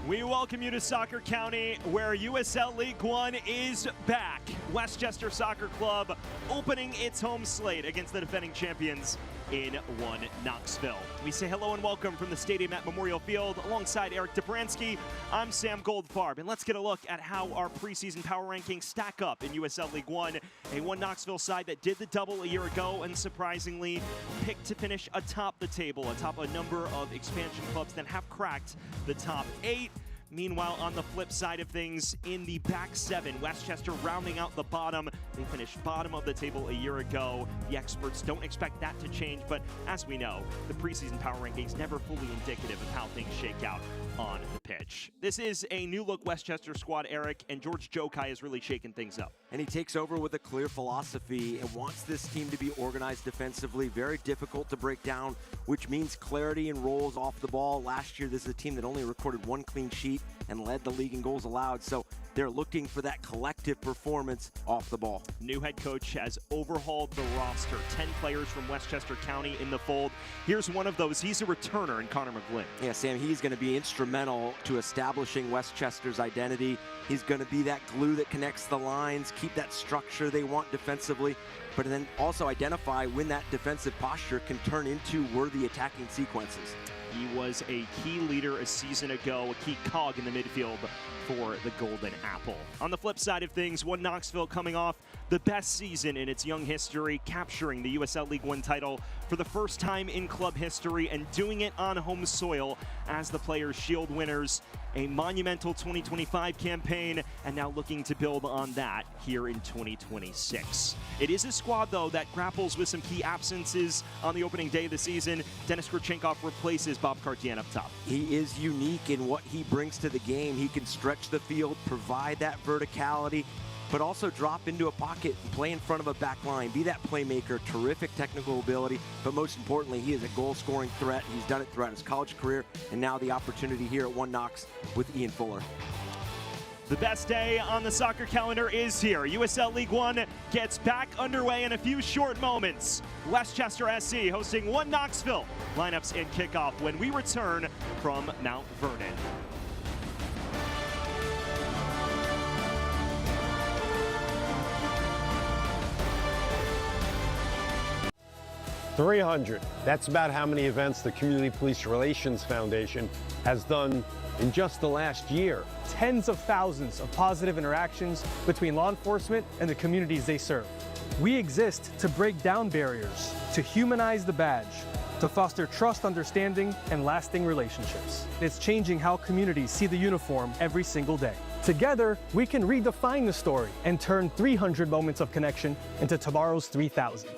We welcome you to Soccer County, where USL League One is back. Westchester Soccer Club opening its home slate against the defending champions in one Knoxville. We say hello and welcome from the stadium at Memorial Field. Alongside Eric Dobransky, I'm Sam Goldfarb, and let's get a look at how our preseason power rankings stack up in USL League One. A one Knoxville side that did the double a year ago and surprisingly picked to finish atop the table, atop a number of expansion clubs that have cracked the top 8. Meanwhile, on the flip side of things, in the back 7, Westchester rounding out the bottom. They finished bottom of the table a year ago. The experts don't expect that to change, but as we know, the preseason power rankings never fully indicative of how things shake out on the pitch. This is a new look Westchester squad, Eric, and George Jokai is really shaking things up. And he takes over with a clear philosophy and wants this team to be organized defensively, very difficult to break down, which means clarity and roles off the ball. Last year, this is a team that only recorded 1 clean sheet and led the league in goals allowed, so they're looking for that collective performance off the ball. New head coach has overhauled the roster. 10 players from Westchester County in the fold. Here's one of those. He's a returner in Connor McGlynn. Yeah, Sam, he's going to be instrumental to establishing Westchester's identity. He's going to be that glue that connects the lines, keep that structure they want defensively, but then also identify when that defensive posture can turn into worthy attacking sequences. He was a key leader a season ago, a key cog in the midfield for the Golden Apple. On the flip side of things, one Knoxville coming off the best season in its young history, capturing the USL League One title for the first time in club history and doing it on home soil as the Players' Shield winners. A monumental 2025 campaign, and now looking to build on that here in 2026. It is a squad, though, that grapples with some key absences on the opening day of the season. Denis Grchenkov replaces Bob Cartier up top. He is unique in what he brings to the game. He can stretch the field, provide that verticality, but also drop into a pocket and play in front of a back line, be that playmaker, terrific technical ability, but most importantly, he is a goal-scoring threat. He's done it throughout his college career, and now the opportunity here at One Knox with Ian Fuller. The best day on the soccer calendar is here. USL League One gets back underway in a few short moments. Westchester SC hosting One Knoxville. Lineups and kickoff when we return from Mount Vernon. 300. That's about how many events the Community Police Relations Foundation has done in just the last year. Tens of thousands of positive interactions between law enforcement and the communities they serve. We exist to break down barriers, to humanize the badge, to foster trust, understanding, and lasting relationships. It's changing how communities see the uniform every single day. Together, we can redefine the story and turn 300 moments of connection into tomorrow's 3,000.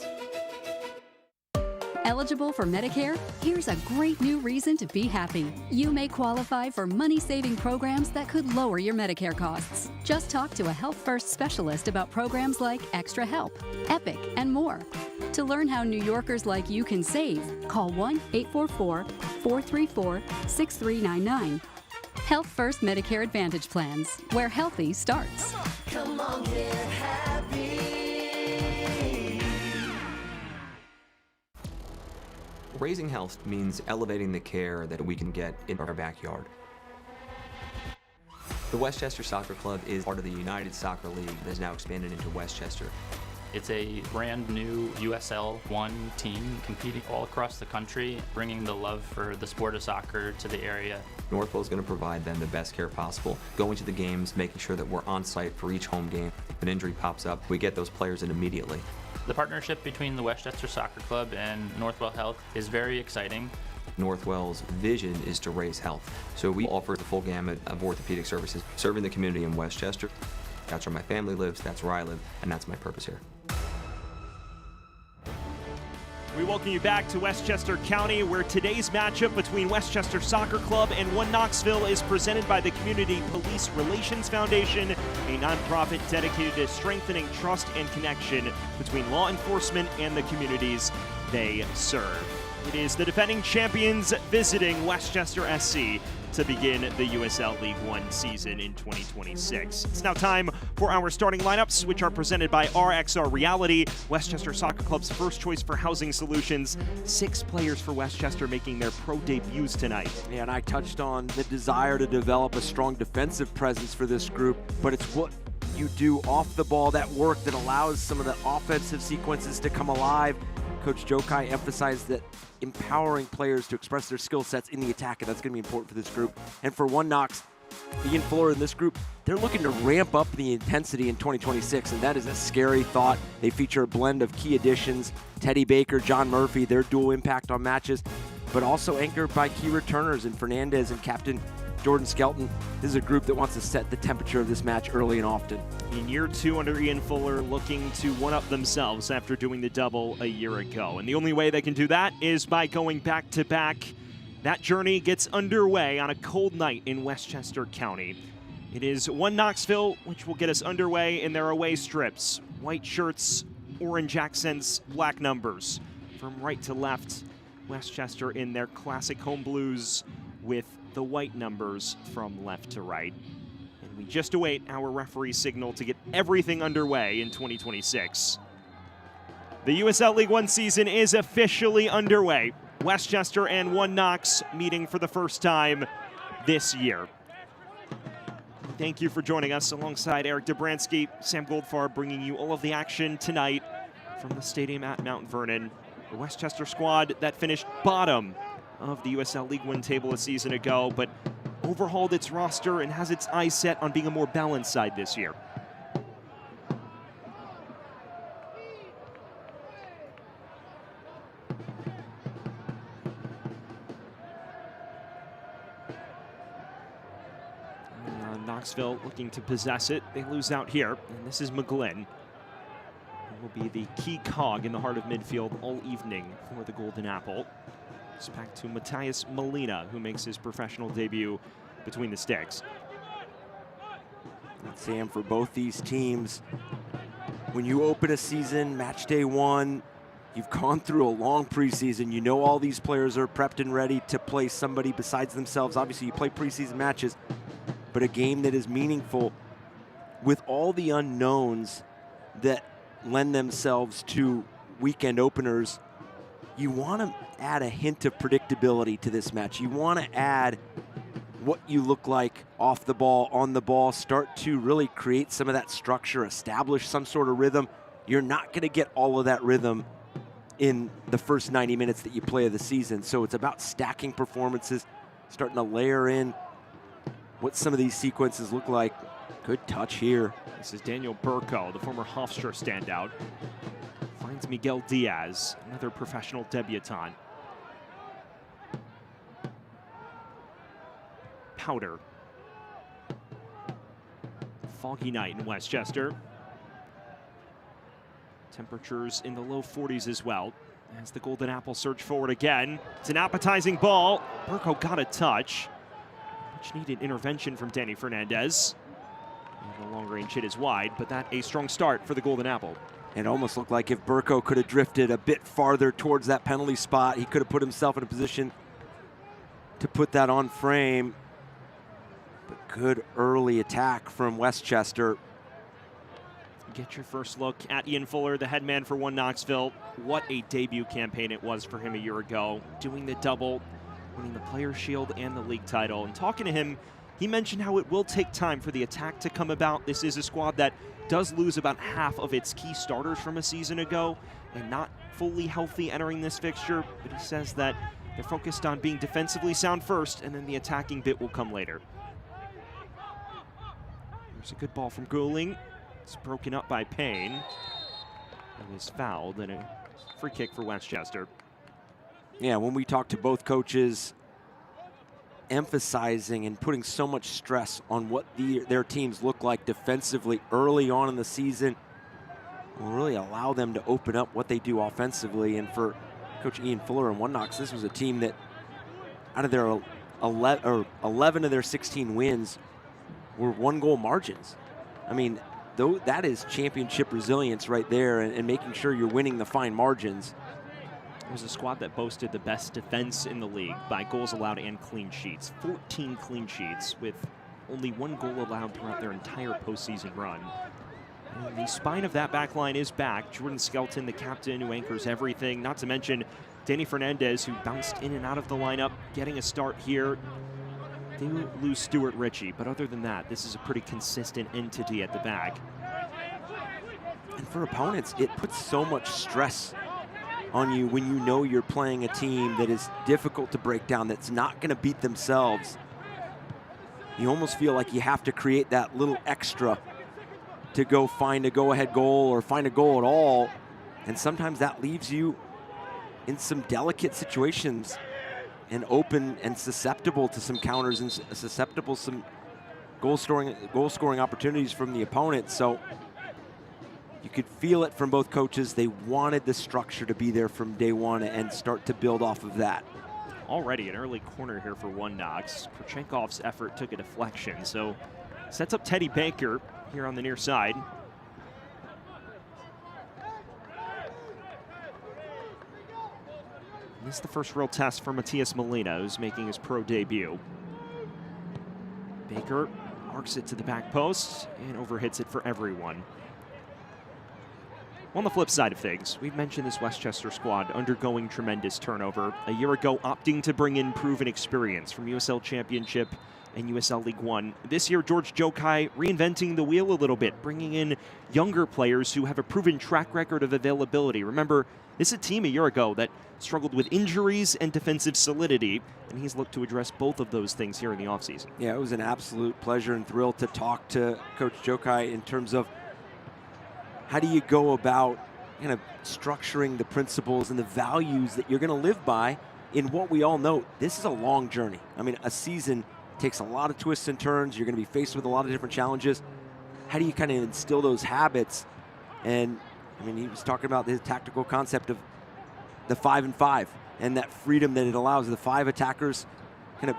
Eligible for Medicare? Here's a great new reason to be happy. You may qualify for money-saving programs that could lower your Medicare costs. Just talk to a Health First specialist about programs like Extra Help, Epic, and more. To learn how New Yorkers like you can save, call 1-844-434-6399. Health First Medicare Advantage Plans, where healthy starts. Come on, get happy. Raising health means elevating the care that we can get in our backyard. The Westchester Soccer Club is part of the United Soccer League that has now expanded into Westchester. It's a brand new USL One team competing all across the country, bringing the love for the sport of soccer to the area. Northwell is going to provide them the best care possible, going to the games, making sure that we're on site for each home game. If an injury pops up, we get those players in immediately. The partnership between the Westchester Soccer Club and Northwell Health is very exciting. Northwell's vision is to raise health, so we offer the full gamut of orthopedic services, serving the community in Westchester. That's where my family lives, that's where I live, and that's my purpose here. We welcome you back to Westchester County, where today's matchup between Westchester Soccer Club and One Knoxville is presented by the Community Police Relations Foundation, a nonprofit dedicated to strengthening trust and connection between law enforcement and the communities they serve. It is the defending champions visiting Westchester SC to begin the USL League One season in 2026. It's now time for our starting lineups, which are presented by RXR Reality, Westchester Soccer Club's first choice for housing solutions. 6 players for Westchester making their pro debuts tonight. Yeah, and I touched on the desire to develop a strong defensive presence for this group, but it's what you do off the ball, that work that allows some of the offensive sequences to come alive. Coach Jokai emphasized that empowering players to express their skill sets in the attack, and that's going to be important for this group. And for One Knox, Ian Fuller in this group, they're looking to ramp up the intensity in 2026, and that is a scary thought. They feature a blend of key additions, Teddy Baker, John Murphy, their dual impact on matches, but also anchored by key returners in Fernandez and Captain Jordan Skelton. This is a group that wants to set the temperature of this match early and often. In year 2 under Ian Fuller, looking to one-up themselves after doing the double a year ago. And the only way they can do that is by going back-to-back. That journey gets underway on a cold night in Westchester County. It is One Knoxville, which will get us underway in their away strips. White shirts, orange accents, black numbers. From right to left, Westchester in their classic home blues with the white numbers from left to right. And we just await our referee signal to get everything underway in 2026. The USL League One season is officially underway. Westchester and One Knox meeting for the first time this year. Thank you for joining us alongside Eric Dobransky, Sam Goldfarb, bringing you all of the action tonight from the stadium at Mount Vernon. The Westchester squad that finished bottom of the USL League One table a season ago, but overhauled its roster and has its eyes set on being a more balanced side this year. Knoxville looking to possess it. They lose out here, and this is McGlynn. He will be the key cog in the heart of midfield all evening for the Golden Apple. It's back to Matthias Molina, who makes his professional debut between the sticks. And Sam, for both these teams, when you open a season, match day 1, you've gone through a long preseason. You know all these players are prepped and ready to play somebody besides themselves. Obviously, you play preseason matches, but a game that is meaningful with all the unknowns that lend themselves to weekend openers. You want to add a hint of predictability to this match. You want to add what you look like off the ball, on the ball, start to really create some of that structure, establish some sort of rhythm. You're not going to get all of that rhythm in the first 90 minutes that you play of the season. So it's about stacking performances, starting to layer in what some of these sequences look like. Good touch here. This is Daniel Burko, the former Hofstra standout. Finds Miguel Diaz, another professional debutant. Powder. Foggy night in Westchester. Temperatures in the low 40s as well. As the Golden Apple surge forward again. It's an appetizing ball. Burko got a touch. Much needed intervention from Danny Fernandez. And the long range hit is wide, but that a strong start for the Golden Apple. It almost looked like if Burko could have drifted a bit farther towards that penalty spot, he could have put himself in a position to put that on frame. But good early attack from Westchester. Get your first look at Ian Fuller, the head man for One Knoxville. What a debut campaign it was for him a year ago. Doing the double, winning the Players' Shield and the league title. And talking to him, he mentioned how it will take time for the attack to come about. This is a squad that does lose about half of its key starters from a season ago and not fully healthy entering this fixture. But he says that they're focused on being defensively sound first, and then the attacking bit will come later. There's a good ball from Gouling. It's broken up by Payne. And is fouled, and a free kick for Westchester. Yeah, when we talk to both coaches, emphasizing and putting so much stress on what their teams look like defensively early on in the season will really allow them to open up what they do offensively. And for Coach Ian Fuller and One Knox, this was a team that out of their 11 of their 16 wins were 1-goal margins. I mean, that is championship resilience right there, and making sure you're winning the fine margins. was a squad that boasted the best defense in the league by goals allowed and clean sheets. 14 clean sheets with only 1 goal allowed throughout their entire postseason run. And the spine of that back line is back. Jordan Skelton, the captain who anchors everything, not to mention Danny Fernandez, who bounced in and out of the lineup, getting a start here. They will lose Stuart Ritchie, but other than that, this is a pretty consistent entity at the back. And for opponents, it puts so much stress on you when you know you're playing a team that is difficult to break down, that's not going to beat themselves. You almost feel like you have to create that little extra to go find a go-ahead goal or find a goal at all. And sometimes that leaves you in some delicate situations and open and susceptible to some counters and susceptible to some goal scoring opportunities from the opponent. So you could feel it from both coaches. They wanted the structure to be there from day one and start to build off of that. Already an early corner here for One Knox. Kurchenkov's effort took a deflection, so sets up Teddy Baker here on the near side. This is the first real test for Matias Molina, who's making his pro debut. Baker marks it to the back post and overhits it for everyone. On the flip side of things, we've mentioned this Westchester squad undergoing tremendous turnover. A year ago, opting to bring in proven experience from USL Championship and USL League One. This year, George Jokai reinventing the wheel a little bit, bringing in younger players who have a proven track record of availability. Remember, this is a team a year ago that struggled with injuries and defensive solidity, and he's looked to address both of those things here in the offseason. Yeah, it was an absolute pleasure and thrill to talk to Coach Jokai in terms of how do you go about kind of structuring the principles and the values that you're going to live by in what we all know. This is a long journey. I mean, a season takes a lot of twists and turns. You're going to be faced with a lot of different challenges. How do you kind of instill those habits? And I mean, he was talking about the tactical concept of the 5-and-5 and that freedom that it allows the 5 attackers kind of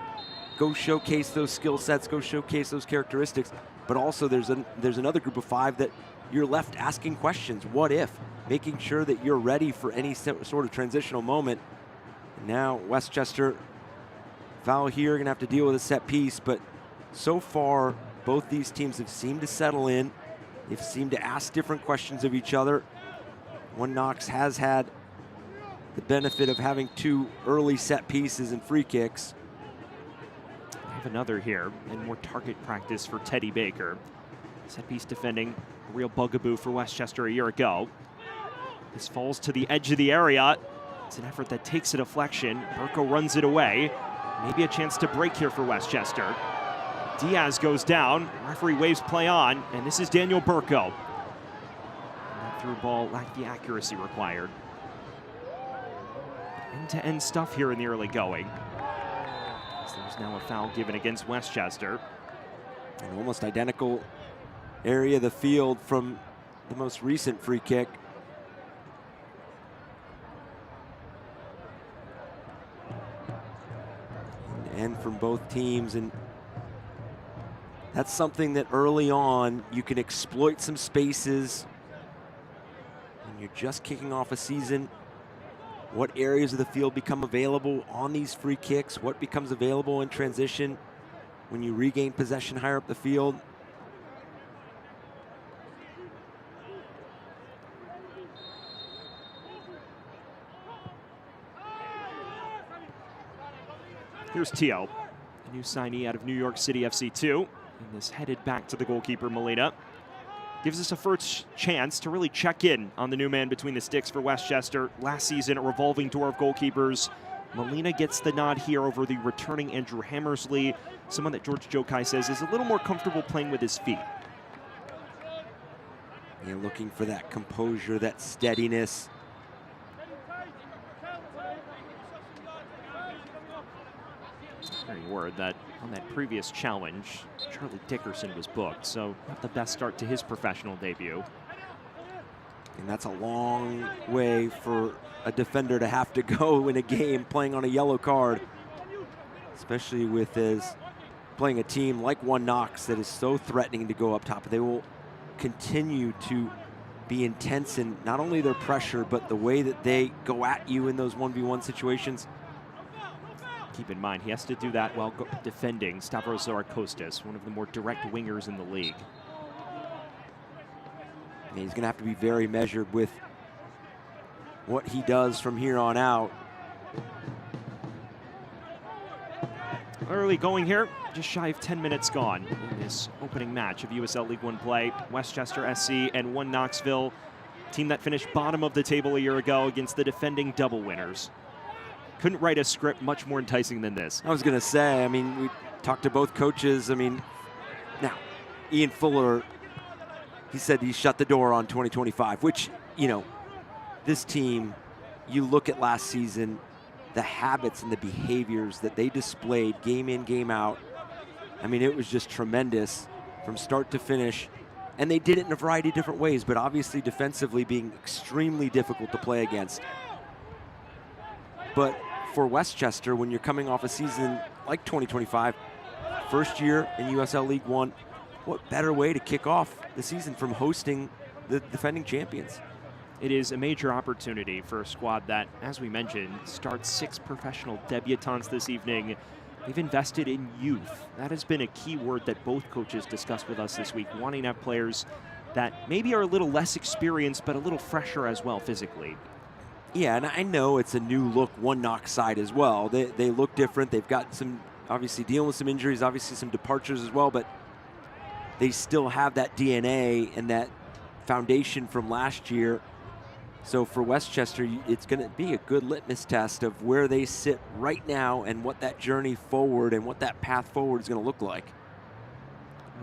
go showcase those skill sets, go showcase those characteristics. But also there's another group of 5 that you're left asking questions. What if? Making sure that you're ready for any sort of transitional moment. And now Westchester, foul here, gonna have to deal with a set piece, but so far both these teams have seemed to settle in. They've seemed to ask different questions of each other. One Knox has had the benefit of having 2 early set pieces and free kicks. I have another here, and more target practice for Teddy Baker. Set piece defending, a real bugaboo for Westchester a year ago. This falls to the edge of the area. It's an effort that takes a deflection. Burko runs it away. Maybe a chance to break here for Westchester. Diaz goes down. Referee waves play on, and this is Daniel Burko. And that through ball lacked the accuracy required. End-to-end stuff here in the early going. So there's now a foul given against Westchester. An almost identical area of the field from the most recent free kick. And from both teams, and that's something that early on you can exploit some spaces when you're just kicking off a season. What areas of the field become available on these free kicks? What becomes available in transition when you regain possession higher up the field? Here's Tio, a new signee out of New York City FC2. And this headed back to the goalkeeper, Molina. Gives us a first chance to really check in on the new man between the sticks for Westchester. Last season, a revolving door of goalkeepers. Molina gets the nod here over the returning Andrew Hammersley, someone that George Jokai says is a little more comfortable playing with his feet. You're looking for that composure, that steadiness. Very word that on that previous challenge, Charlie Dickerson was booked, so not the best start to his professional debut. And that's a long way for a defender to have to go in a game playing on a yellow card, especially with playing a team like One Knox that is so threatening to go up top. They will continue to be intense in not only their pressure, but the way that they go at you in those 1v1 situations. Keep in mind, he has to do that while defending Stavros Zorakostas, one of the more direct wingers in the league. And he's going to have to be very measured with what he does from here on out. Early going here, just shy of 10 minutes gone in this opening match of USL League One play. Westchester SC and one Knoxville, team that finished bottom of the table a year ago against the defending double winners. Couldn't write a script much more enticing than this. I was going to say, I mean, we talked to both coaches. I mean, now, Ian Fuller, he said he shut the door on 2025, which, you know, this team, you look at last season, the habits and the behaviors that they displayed game in, game out. I mean, it was just tremendous from start to finish. And they did it in a variety of different ways, but obviously defensively being extremely difficult to play against. But for Westchester, when you're coming off a season like 2025, first year in USL League One, what better way to kick off the season from hosting the defending champions? It is a major opportunity for a squad that, as we mentioned, starts 6 professional debutants this evening. They've invested in youth. That has been a key word that both coaches discussed with us this week, wanting to have players that maybe are a little less experienced, but a little fresher as well physically. Yeah, and I know it's a new look One Knox side as well. They look different. They've got some, obviously dealing with some injuries, obviously some departures as well, but they still have that DNA and that foundation from last year. So for Westchester, it's going to be a good litmus test of where they sit right now and what that journey forward and what that path forward is going to look like.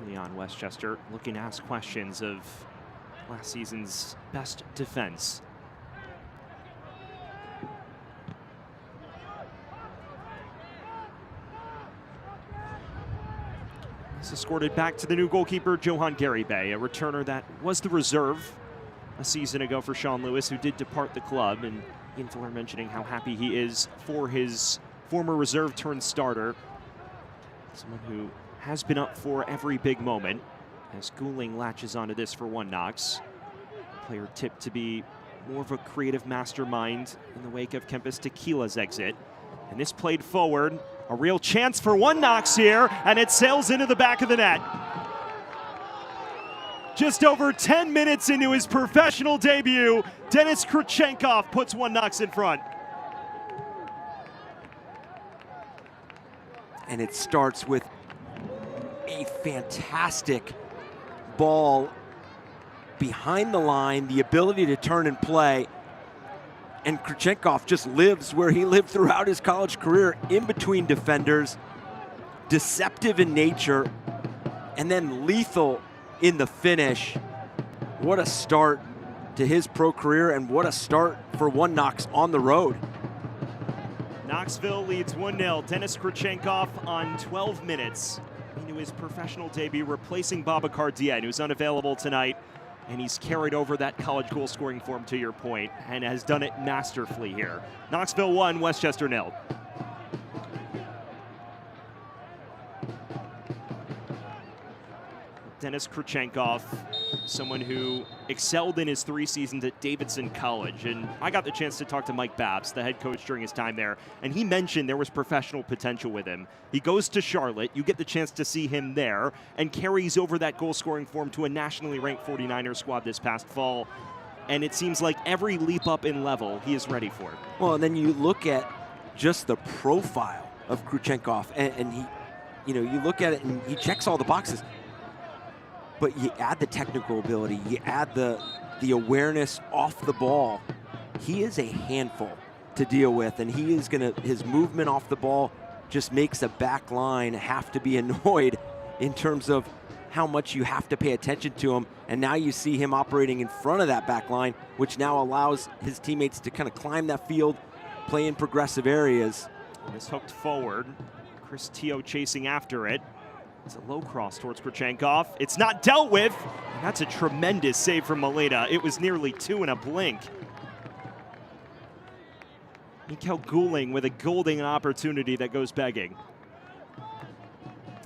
Early on, Westchester looking to ask questions of last season's best defense. This is escorted back to the new goalkeeper, Johan Garibay, a returner that was the reserve a season ago for Sean Lewis, who did depart the club. And Ian Fuller mentioning how happy he is for his former reserve turned starter. Someone who has been up for every big moment as Gouling latches onto this for One Knox. A player tipped to be more of a creative mastermind in the wake of Kempis Tequila's exit. And this played forward, a real chance for One Knox here, and it sails into the back of the net. Just over 10 minutes into his professional debut, Denis Krychenkov puts One Knox in front. And it starts with a fantastic ball behind the line, the ability to turn and play. And Krychenkov just lives where he lived throughout his college career, in between defenders, deceptive in nature, and then lethal in the finish. What a start to his pro career, and what a start for One Knox on the road. Knoxville leads 1-0. Denis Krychenkov on 12 minutes into his professional debut, replacing Babacar Dieng, who's unavailable tonight. And he's carried over that college goal scoring form, to your point, and has done it masterfully here. Knoxville 1, Westchester 0. Denis Krychenkov, someone who excelled in his 3 seasons at Davidson College. And I got the chance to talk to Mike Babs, the head coach, during his time there, and he mentioned there was professional potential with him. He goes to Charlotte, you get the chance to see him there, and carries over that goal-scoring form to a nationally ranked 49ers squad this past fall. And it seems like every leap up in level, he is ready for it. Well, and then you look at just the profile of Krychenkov, and he, you know, you look at it and he checks all the boxes. But you add the technical ability, you add the awareness off the ball. He is a handful to deal with, and he is his movement off the ball just makes a back line have to be annoyed in terms of how much you have to pay attention to him. And now you see him operating in front of that back line, which now allows his teammates to kind of climb that field, play in progressive areas. This hooked forward, Chris Teo chasing after it. It's a low cross towards Krychenkov. It's not dealt with. And that's a tremendous save from Molina. It was nearly 2 in a blink. Mikkel Gouling with a golden opportunity that goes begging.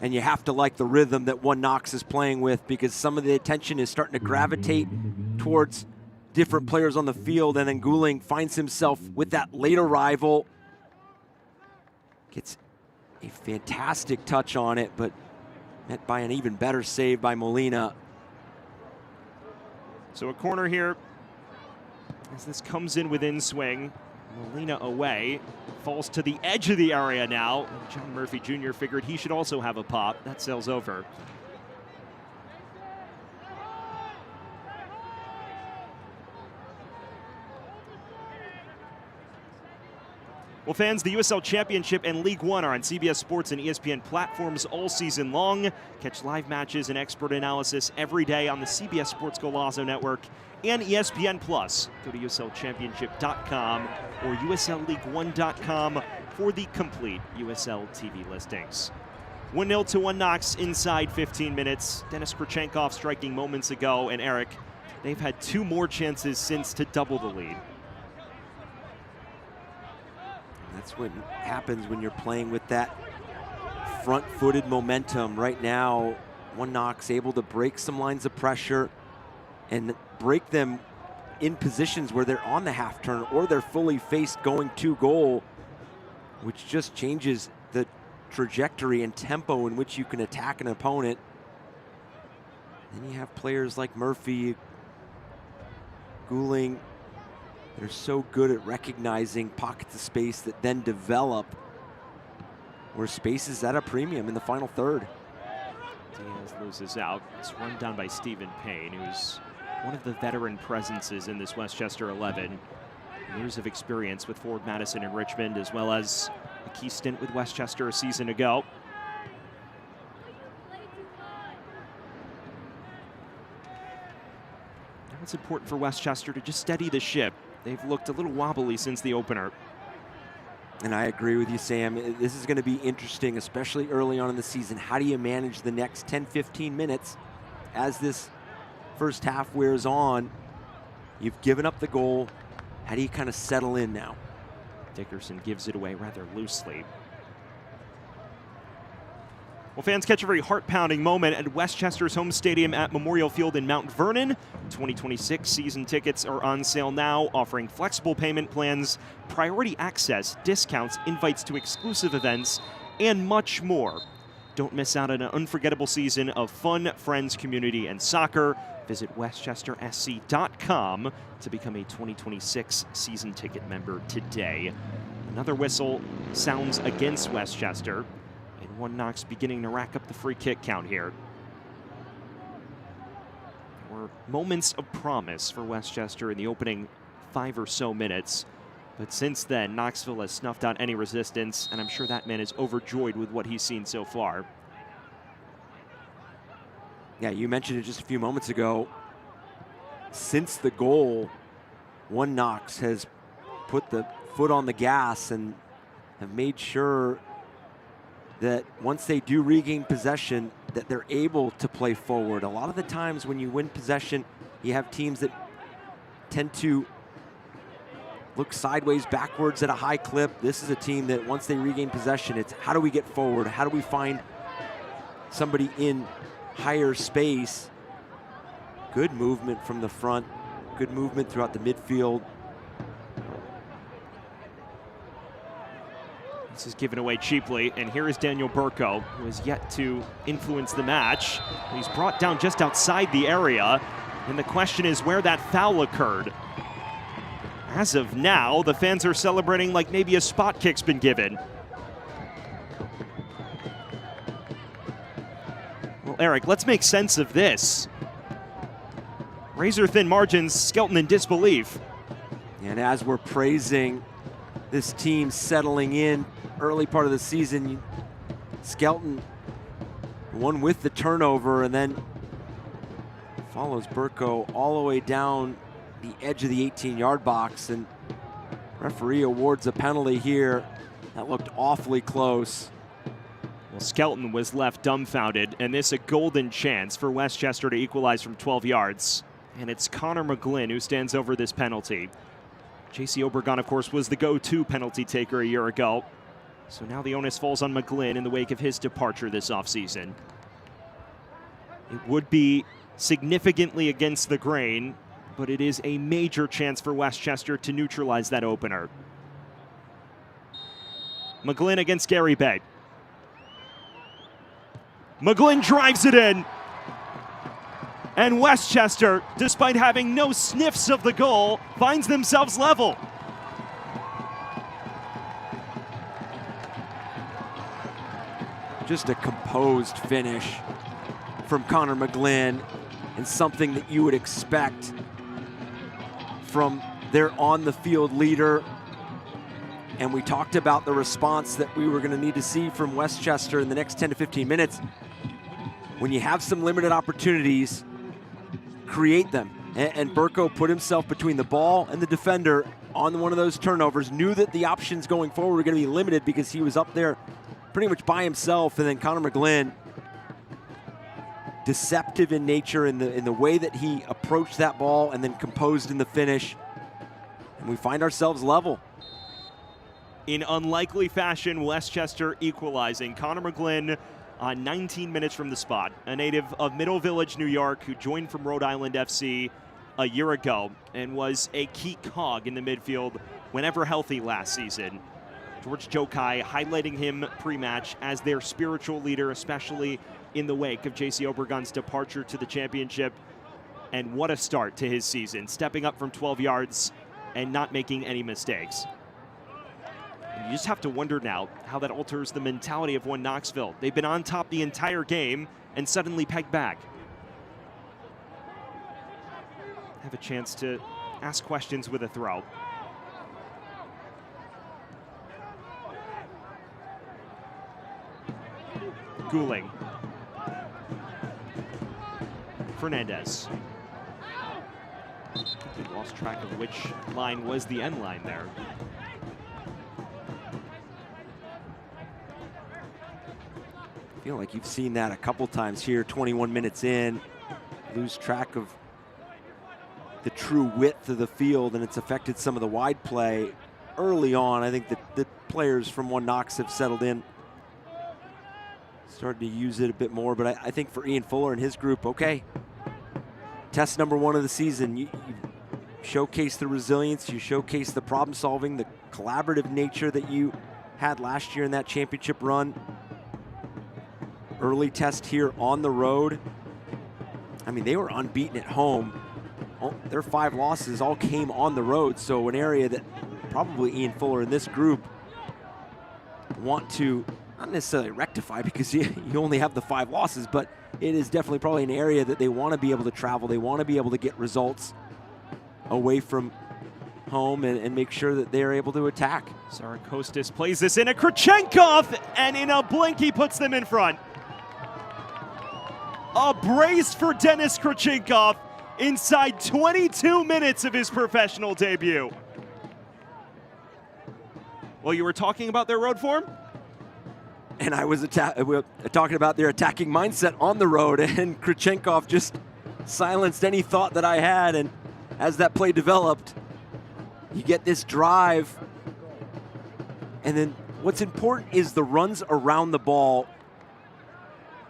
And you have to like the rhythm that One Knox is playing with, because some of the attention is starting to gravitate towards different players on the field, and then Guling finds himself with that late arrival. Gets a fantastic touch on it, but met by an even better save by Molina. So a corner here as this comes in within swing. Molina away, falls to the edge of the area now. John Murphy Jr. figured he should also have a pop. That sails over. Well, fans, the USL Championship and League One are on CBS Sports and ESPN platforms all season long. Catch live matches and expert analysis every day on the CBS Sports Golazo Network and ESPN+. Go to USLChampionship.com or USLLeague1.com for the complete USL TV listings. 1-0 to 1 Knox inside 15 minutes. Denis Krychenkov striking moments ago, and Eric, they've had 2 more chances since to double the lead. That's what happens when you're playing with that front-footed momentum. Right now, 1 Knox able to break some lines of pressure and break them in positions where they're on the half turn or they're fully faced going to goal, which just changes the trajectory and tempo in which you can attack an opponent. Then you have players like Murphy, Guling. They're so good at recognizing pockets of space that then develop where space is at a premium in the final third. Diaz loses out. It's run down by Stephen Payne, who's one of the veteran presences in this Westchester 11. Years of experience with Forward Madison and Richmond, as well as a key stint with Westchester a season ago. Now it's important for Westchester to just steady the ship. They've looked a little wobbly since the opener. And I agree with you, Sam. This is going to be interesting, especially early on in the season. How do you manage the next 10, 15 minutes as this first half wears on? You've given up the goal. How do you kind of settle in now? Dickerson gives it away rather loosely. Well, fans catch a very heart-pounding moment at Westchester's home stadium at Memorial Field in Mount Vernon. 2026 season tickets are on sale now, offering flexible payment plans, priority access, discounts, invites to exclusive events, and much more. Don't miss out on an unforgettable season of fun, friends, community, and soccer. Visit WestchesterSC.com to become a 2026 season ticket member today. Another whistle sounds against Westchester. 1 Knox beginning to rack up the free kick count here. There were moments of promise for Westchester in the opening 5 or so minutes, but since then, Knoxville has snuffed out any resistance, and I'm sure that man is overjoyed with what he's seen so far. Yeah, you mentioned it just a few moments ago. Since the goal, 1 Knox has put the foot on the gas and have made sure that once they do regain possession, that they're able to play forward. A lot of the times when you win possession, you have teams that tend to look sideways, backwards at a high clip. This is a team that once they regain possession, it's how do we get forward? How do we find somebody in higher space? Good movement from the front, good movement throughout the midfield. This is given away cheaply, and here is Daniel Burko, who has yet to influence the match. He's brought down just outside the area, and the question is where that foul occurred. As of now, the fans are celebrating like maybe a spot kick's been given. Well, Eric, let's make sense of this. Razor-thin margins, Skelton in disbelief. And as we're praising this team settling in early part of the season, Skelton one with the turnover and then follows Burko all the way down the edge of the 18-yard box, and referee awards a penalty here. That looked awfully close. Well, Skelton was left dumbfounded, and this a golden chance for Westchester to equalize from 12 yards. And it's Connor McGlynn who stands over this penalty. J.C. Obregon, of course, was the go-to penalty taker a year ago. So now the onus falls on McGlynn in the wake of his departure this offseason. It would be significantly against the grain, but it is a major chance for Westchester to neutralize that opener. McGlynn against Gary Bay. McGlynn drives it in. And Westchester, despite having no sniffs of the goal, finds themselves level. Just a composed finish from Connor McGlynn, and something that you would expect from their on-the-field leader. And we talked about the response that we were going to need to see from Westchester in the next 10 to 15 minutes. When you have some limited opportunities, create them. And Burko put himself between the ball and the defender on one of those turnovers, knew that the options going forward were going to be limited because he was up there pretty much by himself. And then Connor McGlynn, deceptive in nature in the way that he approached that ball, and then composed in the finish. And we find ourselves level. In unlikely fashion, Westchester equalizing. Connor McGlynn, 19 minutes from the spot, a native of Middle Village, New York, who joined from Rhode Island FC a year ago and was a key cog in the midfield whenever healthy last season. George Jokai highlighting him pre-match as their spiritual leader, especially in the wake of J.C. Obregon's departure to the championship. And what a start to his season, stepping up from 12 yards and not making any mistakes. And you just have to wonder now how that alters the mentality of one Knoxville. They've been on top the entire game and suddenly pegged back. Have a chance to ask questions with a throw. Gouling. Fernandez. We lost track of which line was the end line there. I feel like you've seen that a couple times here, 21 minutes in. Lose track of the true width of the field, and it's affected some of the wide play early on. I think that the players from One Knox have settled in, started to use it a bit more, but I think for Ian Fuller and his group, okay, test number one of the season. You showcase the resilience, you showcase the problem solving, the collaborative nature that you had last year in that championship run. Early test here on the road. I mean, they were unbeaten at home. Their 5 losses all came on the road, so an area that probably Ian Fuller and this group want to not necessarily rectify, because you only have the 5 losses, but it is definitely probably an area that they want to be able to travel. They want to be able to get results away from home and make sure that they're able to attack. Sarakostis plays this in, a Krachenkov, and in a blink he puts them in front. A brace for Denis Krachenkov inside 22 minutes of his professional debut. Well, you were talking about their road form? And I was talking about their attacking mindset on the road, and Krachenkov just silenced any thought that I had. And as that play developed, you get this drive. And then what's important is the runs around the ball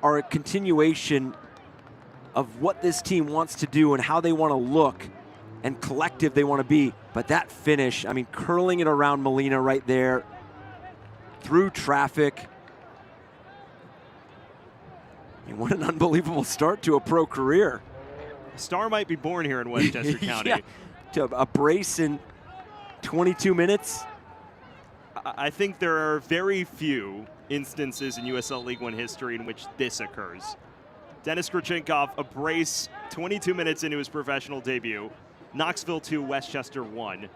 are a continuation of what this team wants to do and how they want to look and collective they want to be. But that finish, I mean, curling it around Molina right there, through traffic. And what an unbelievable start to a pro career. A star might be born here in Westchester County. Yeah, to a brace in 22 minutes. I think there are very few instances in USL League One history in which this occurs. Denis Krachenkov, a brace 22 minutes into his professional debut. Knoxville 2, Westchester 1.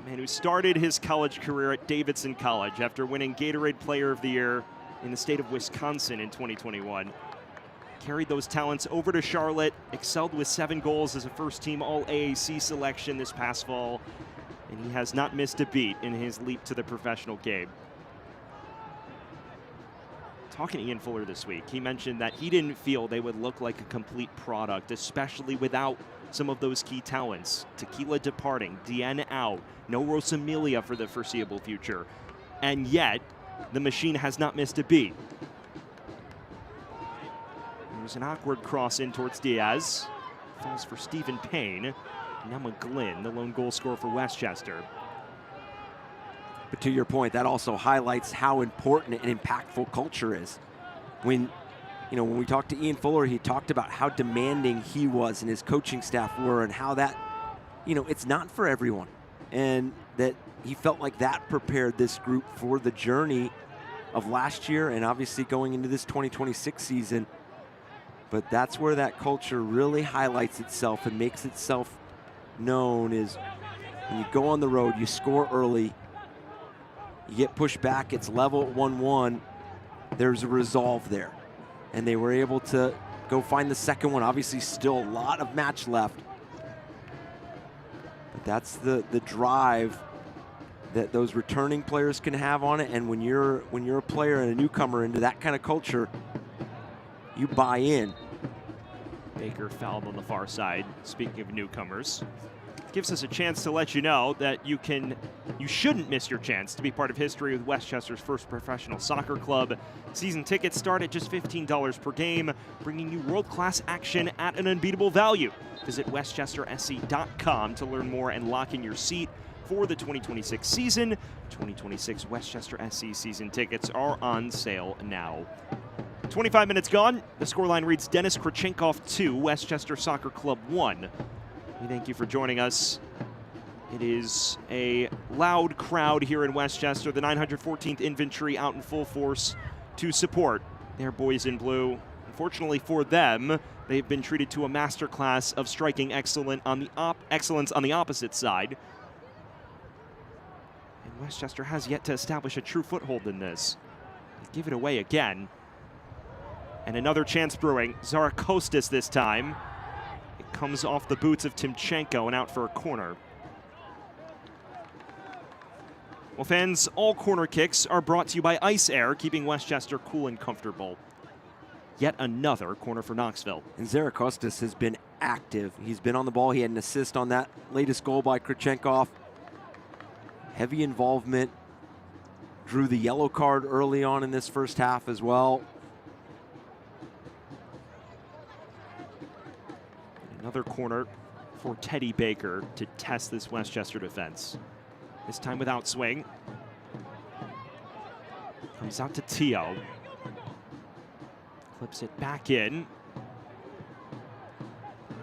Man who started his college career at Davidson College after winning Gatorade Player of the Year in the state of Wisconsin in 2021. Carried those talents over to Charlotte, excelled with 7 goals as a first-team All-AAC selection this past fall, and he has not missed a beat in his leap to the professional game. Talking to Ian Fuller this week, he mentioned that he didn't feel they would look like a complete product, especially without some of those key talents. Tequila departing, Deanne out, no Rosamilia for the foreseeable future. And yet, the machine has not missed a beat. There's an awkward cross in towards Diaz. Falls for Stephen Payne. Now McGlynn, the lone goal scorer for Westchester. But to your point, that also highlights how important and impactful culture is. When we talked to Ian Fuller, he talked about how demanding he was and his coaching staff were, and how that, it's not for everyone. And that he felt like that prepared this group for the journey of last year and obviously going into this 2026 season. But that's where that culture really highlights itself and makes itself known, is when you go on the road, you score early, you get pushed back, it's level at 1-1, there's a resolve there. And they were able to go find the second one. Obviously still a lot of match left. But that's the drive that those returning players can have on it. And when you're a player and a newcomer into that kind of culture, you buy in. Baker fouled on the far side. Speaking of newcomers, gives us a chance to let you know that you shouldn't miss your chance to be part of history with Westchester's first professional soccer club. Season tickets start at just $15 per game, bringing you world-class action at an unbeatable value. Visit westchestersc.com to learn more and lock in your seat for the 2026 season. 2026 Westchester SC season tickets are on sale now. 25 minutes gone. The scoreline reads Denis Krychenkov 2, Westchester Soccer Club 1. We thank you for joining us. It is a loud crowd here in Westchester. The 914th Infantry out in full force to support their boys in blue. Unfortunately for them, they've been treated to a masterclass of striking excellence on the opposite side. And Westchester has yet to establish a true foothold in this. They give it away again. And another chance brewing. Zarakostas this time. It comes off the boots of Timchenko and out for a corner. Well, fans, all corner kicks are brought to you by Ice Air, keeping Westchester cool and comfortable. Yet another corner for Knoxville. And Zarakostas has been active. He's been on the ball. He had an assist on that latest goal by Krychenkov. Heavy involvement. Drew the yellow card early on in this first half as well. Another corner for Teddy Baker to test this Westchester defense. This time without swing. Comes out to Tio. Clips it back in.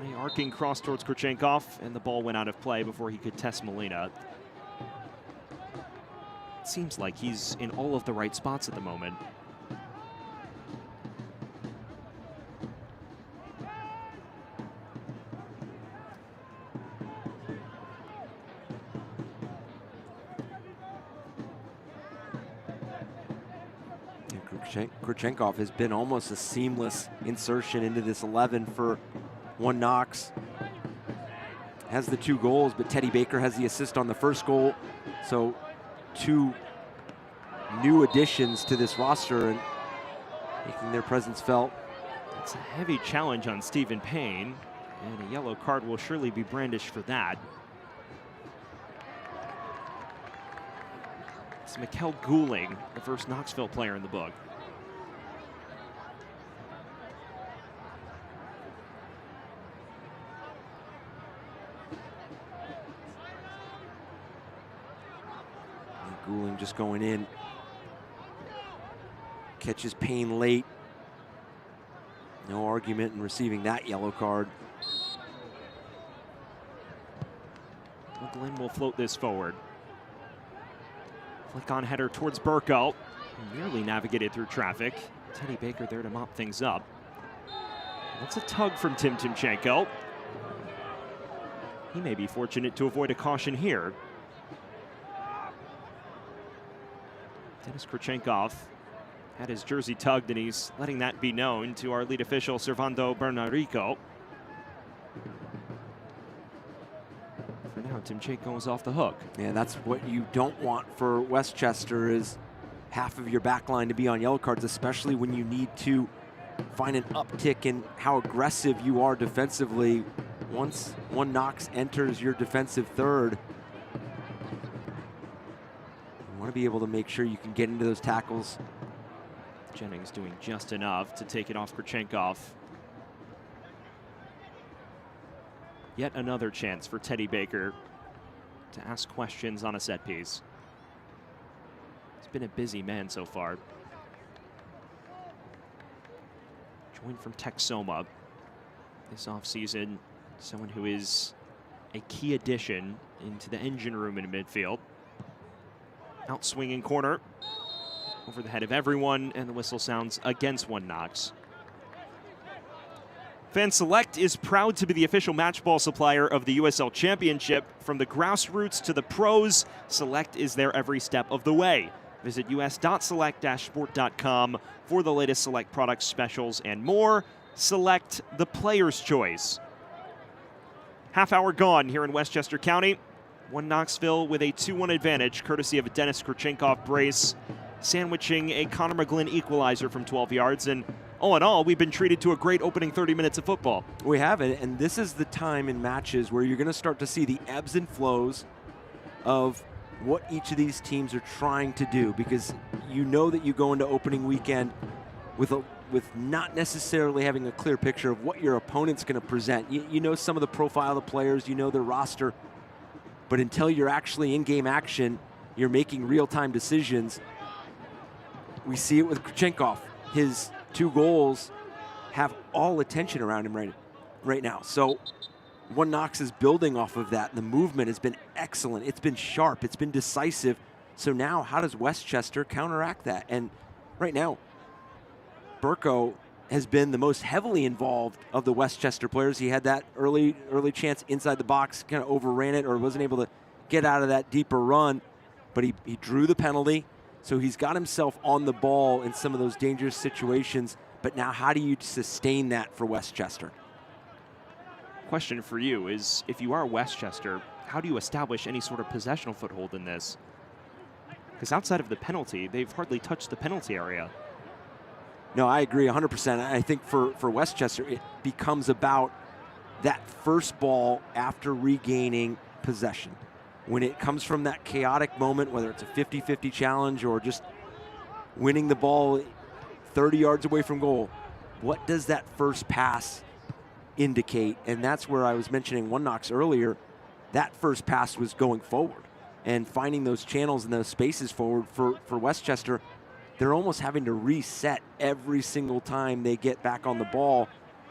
High arcing cross towards Krychenkov, and the ball went out of play before he could test Molina. It seems like he's in all of the right spots at the moment. Krychenkov has been almost a seamless insertion into this 11 for One Knox. Has the 2 goals, but Teddy Baker has the assist on the first goal. So 2 new additions to this roster and making their presence felt. It's a heavy challenge on Stephen Payne, and a yellow card will surely be brandished for that. It's Mikkel Gouling, the first Knoxville player in the book. Gouling just going in. Catches Payne late. No argument in receiving that yellow card. McGlynn will float this forward. Flick on header towards Burko. Nearly navigated through traffic. Teddy Baker there to mop things up. That's a tug from Timchenko. He may be fortunate to avoid a caution here. Denis Krychenkov had his jersey tugged, and he's letting that be known to our lead official, Servando Bernarico. For now, Timchenko is off the hook. Yeah, that's what you don't want for Westchester, is half of your back line to be on yellow cards, especially when you need to find an uptick in how aggressive you are defensively. Once One Knox enters your defensive third, you want to be able to make sure you can get into those tackles. Jennings doing just enough to take it off Krychenkov. Yet another chance for Teddy Baker to ask questions on a set piece. He's been a busy man so far. Joined from Texoma this offseason, someone who is a key addition into the engine room in midfield. Out swinging corner, over the head of everyone, and the whistle sounds against One Knox. Fan Select is proud to be the official match ball supplier of the USL Championship. From the grassroots to the pros, Select is there every step of the way. Visit us.select-sport.com for the latest Select products, specials, and more. Select, the player's choice. Half hour gone here in Westchester County. One Knoxville with a 2-1 advantage, courtesy of a Dennis Kurchenkov brace, sandwiching a Connor McGlynn equalizer from 12 yards. And all in all, we've been treated to a great opening 30 minutes of football. We have it, and this is the time in matches where you're going to start to see the ebbs and flows of what each of these teams are trying to do, because you know that you go into opening weekend with not necessarily having a clear picture of what your opponent's going to present. You know some of the profile of the players, you know their roster, but until you're actually in game action, you're making real-time decisions. We see it with Kurchenkov. His 2 goals have all attention around him right now. So One Knox is building off of that. The movement has been excellent. It's been sharp. It's been decisive. So now how does Westchester counteract that? And right now, Burko has been the most heavily involved of the Westchester players. He had that early chance inside the box, kind of overran it or wasn't able to get out of that deeper run, but he drew the penalty. So he's got himself on the ball in some of those dangerous situations. But now how do you sustain that for Westchester? Question for you is, if you are Westchester, how do you establish any sort of possessional foothold in this? Because outside of the penalty, they've hardly touched the penalty area. No, I agree 100%. I think for Westchester, it becomes about that first ball after regaining possession. When it comes from that chaotic moment, whether it's a 50-50 challenge or just winning the ball 30 yards away from goal, what does that first pass indicate? And that's where I was mentioning One Knox earlier. That first pass was going forward and finding those channels and those spaces forward for Westchester. They're almost having to reset every single time they get back on the ball,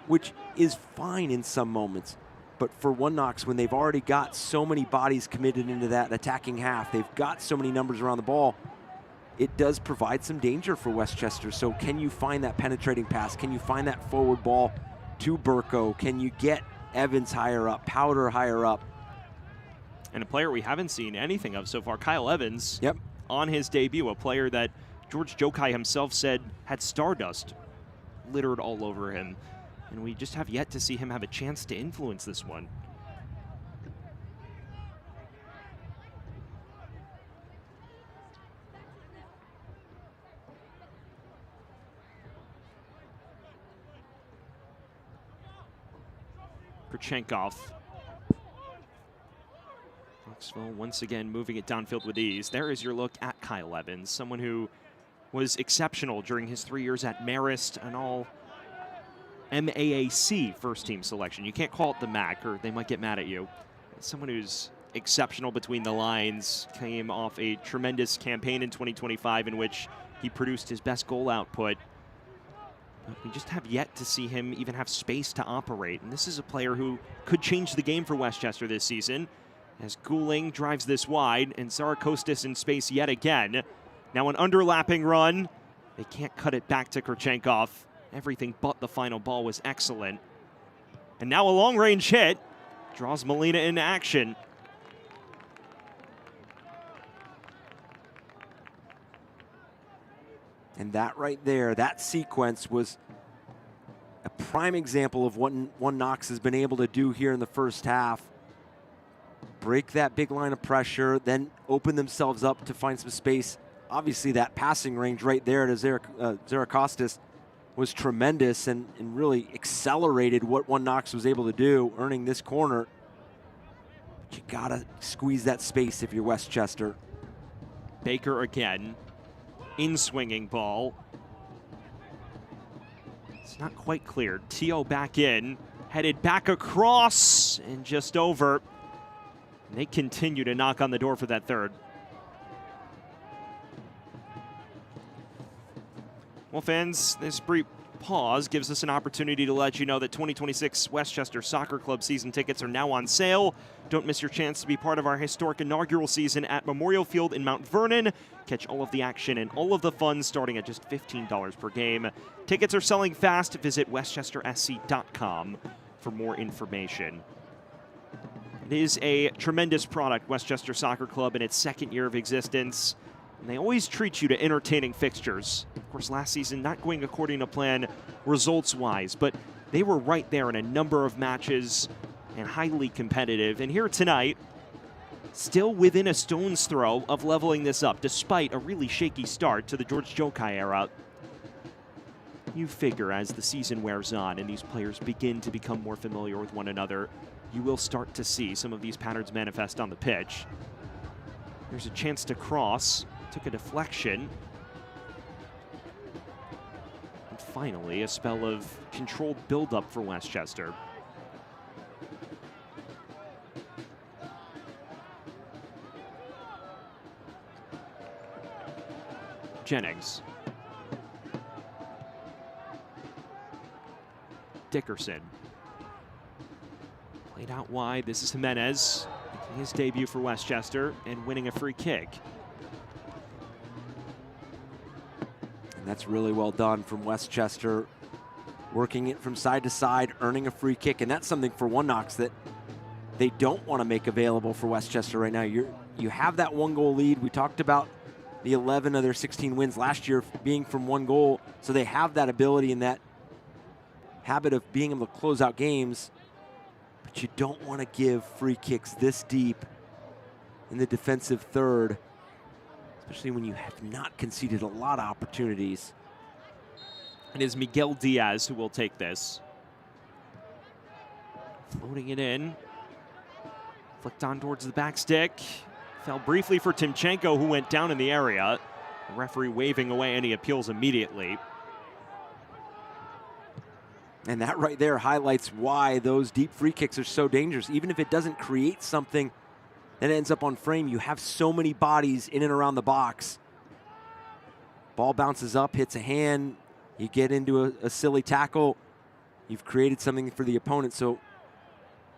which is fine in some moments. But for One Knox, when they've already got so many bodies committed into that attacking half, they've got so many numbers around the ball, it does provide some danger for Westchester. So can you find that penetrating pass? Can you find that forward ball to Burko? Can you get Evans higher up, Powder higher up? And a player we haven't seen anything of so far, Kyle Evans, Yep. on his debut, a player that George Jokai himself said had stardust littered all over him. And we just have yet to see him have a chance to influence this one. Kurchenkov. Knoxville once again moving it downfield with ease. There is your look at Kyle Evans, someone who was exceptional during his 3 years at Marist, an all MAAC first team selection. You can't call it the MAC or they might get mad at you. Someone who's exceptional between the lines, came off a tremendous campaign in 2025 in which he produced his best goal output. But we just have yet to see him even have space to operate. And this is a player who could change the game for Westchester this season, as Gouling drives this wide and Zarakostis in space yet again. Now an underlapping run. They can't cut it back to Kurchenkov. Everything but the final ball was excellent. And now a long-range hit draws Molina into action. And that right there, that sequence was a prime example of what One Knox has been able to do here in the first half. Break that big line of pressure, then open themselves up to find some space. Obviously, that passing range right there to Zarakostis was tremendous and really accelerated what One Knox was able to do, earning this corner. But you gotta squeeze that space if you're Westchester. Baker again, in-swinging ball. It's not quite cleared. Tio back in. headed back across and just over. And they continue to knock on the door for that third. Well, fans, this brief pause gives us an opportunity to let you know that 2026 Westchester Soccer Club season tickets are now on sale. Don't miss your chance to be part of our historic inaugural season at Memorial Field in Mount Vernon. Catch all of the action and all of the fun starting at just $15 per game. Tickets are selling fast. Visit westchestersc.com for more information. It is a tremendous product, Westchester Soccer Club, in its second year of existence. And they always treat you to entertaining fixtures. Of course, last season not going according to plan results-wise, but they were right there in a number of matches and highly competitive. And here tonight, still within a stone's throw of leveling this up, despite a really shaky start to the George Jokai era. You figure as the season wears on and these players begin to become more familiar with one another, you will start to see some of these patterns manifest on the pitch. There's a chance to cross. Took a deflection. And finally, a spell of controlled build-up for Westchester. Jennings. Dickerson. Played out wide. This is Jimenez making his debut for Westchester and winning a free kick. And that's really well done from Westchester, working it from side to side, earning a free kick. And that's something for One Knox that they don't want to make available for Westchester right now. You have that 1-goal lead. We talked about the 11 of their 16 wins last year being from 1 goal. So they have that ability and that habit of being able to close out games. But you don't want to give free kicks this deep in the defensive third, especially when you have not conceded a lot of opportunities. It is Miguel Diaz who will take this. Floating it in. Flicked on towards the back stick. Fell briefly for Timchenko, who went down in the area. The referee waving away any appeals immediately. And that right there highlights why those deep free kicks are so dangerous. Even if it doesn't create something that ends up on frame, you have so many bodies in and around the box. Ball bounces up, hits a hand, you get into a silly tackle, you've created something for the opponent. So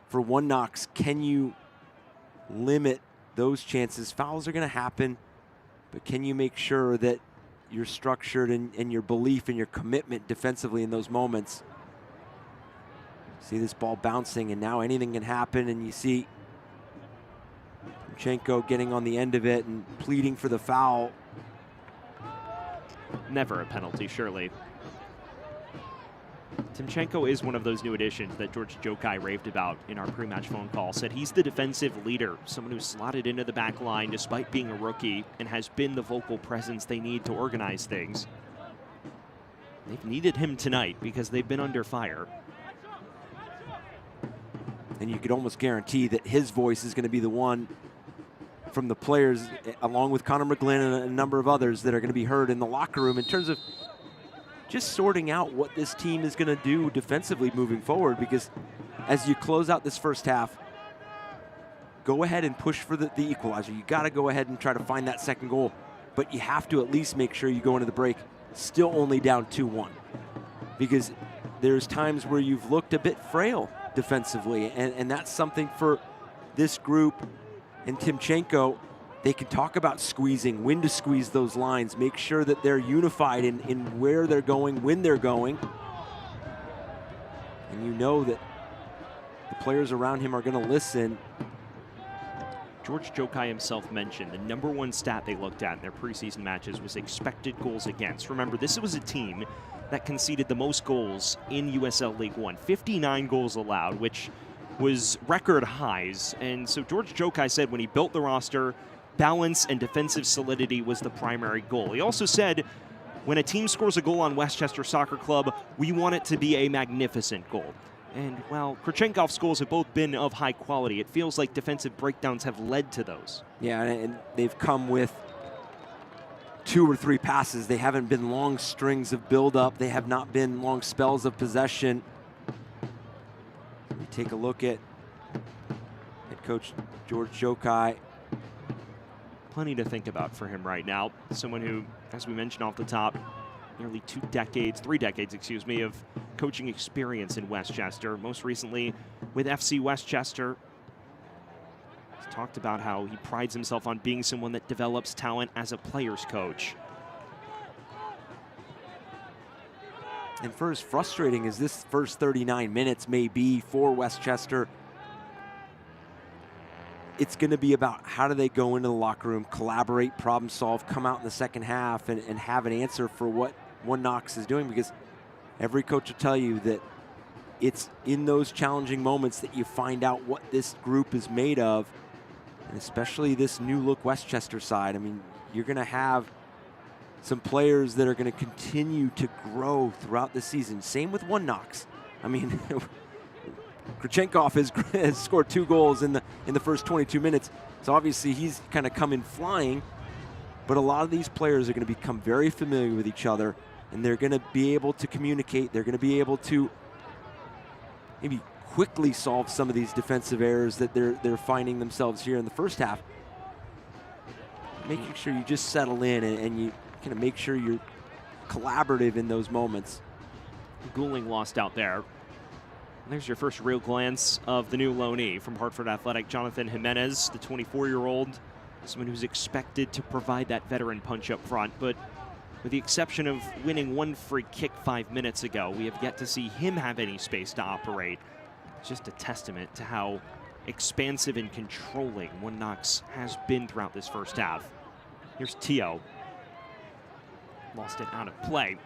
for One Knox, can you limit those chances? Fouls are going to happen, but can you make sure that you're structured and your belief and your commitment defensively in those moments? See this ball bouncing, and now anything can happen, and you see Timchenko getting on the end of it and pleading for the foul. Never a penalty, surely. Timchenko is one of those new additions that George Jokai raved about in our pre-match phone call. Said he's the defensive leader, someone who's slotted into the back line despite being a rookie and has been the vocal presence they need to organize things. They've needed him tonight because they've been under fire. And you could almost guarantee that his voice is going to be the one from the players, along with Connor McGlynn and a number of others, that are going to be heard in the locker room in terms of just sorting out what this team is going to do defensively moving forward. Because as you close out this first half, go ahead and push for the equalizer. You got to go ahead and try to find that second goal, but you have to at least make sure you go into the break still only down 2-1, because there's times where you've looked a bit frail defensively, and that's something for this group and Timchenko. They can talk about squeezing, when to squeeze those lines, make sure that they're unified in where they're going, when they're going. And you know that the players around him are going to listen. George Jokai himself mentioned the #1 stat they looked at in their preseason matches was expected goals against. Remember, this was a team that conceded the most goals in USL League One, 59 goals allowed, which was record highs. And so George Jokai said when he built the roster, balance and defensive solidity was the primary goal. He also said, when a team scores a goal on Westchester Soccer Club, we want it to be a magnificent goal. And while Kurchenkov's goals have both been of high quality, it feels like defensive breakdowns have led to those. Yeah, and they've come with 2 or 3 passes. They haven't been long strings of build-up. They have not been long spells of possession. take a look at head coach George Jokai. Plenty to think about for him right now. Someone who, as we mentioned off the top, nearly 3 decades, excuse me, of coaching experience in Westchester. Most recently with FC Westchester. He's talked about how he prides himself on being someone that develops talent as a player's coach. And for as frustrating as this first 39 minutes may be for Westchester, it's going to be about how do they go into the locker room, collaborate, problem solve, come out in the second half and have an answer for what One Knox is doing, because every coach will tell you that it's in those challenging moments that you find out what this group is made of, and especially this new look Westchester side. I mean, you're going to have some players that are going to continue to grow throughout the season. Same with One Knox. I mean, Kickoff has scored 2 goals in the first 22 minutes, so obviously he's kind of come in flying. But a lot of these players are going to become very familiar with each other, and they're going to be able to communicate. They're going to be able to maybe quickly solve some of these defensive errors that they're finding themselves here in the first half. Making sure you just settle in and you kind of make sure you're collaborative in those moments. Gouling lost out there. There's your first real glance of the new loanee from Hartford Athletic, Jonathan Jimenez, the 24-year-old, someone who's expected to provide that veteran punch up front. But with the exception of winning 1 free kick 5 minutes ago, we have yet to see him have any space to operate. It's just a testament to how expansive and controlling One Knox has been throughout this first half. Here's Tio. Lost it out of play.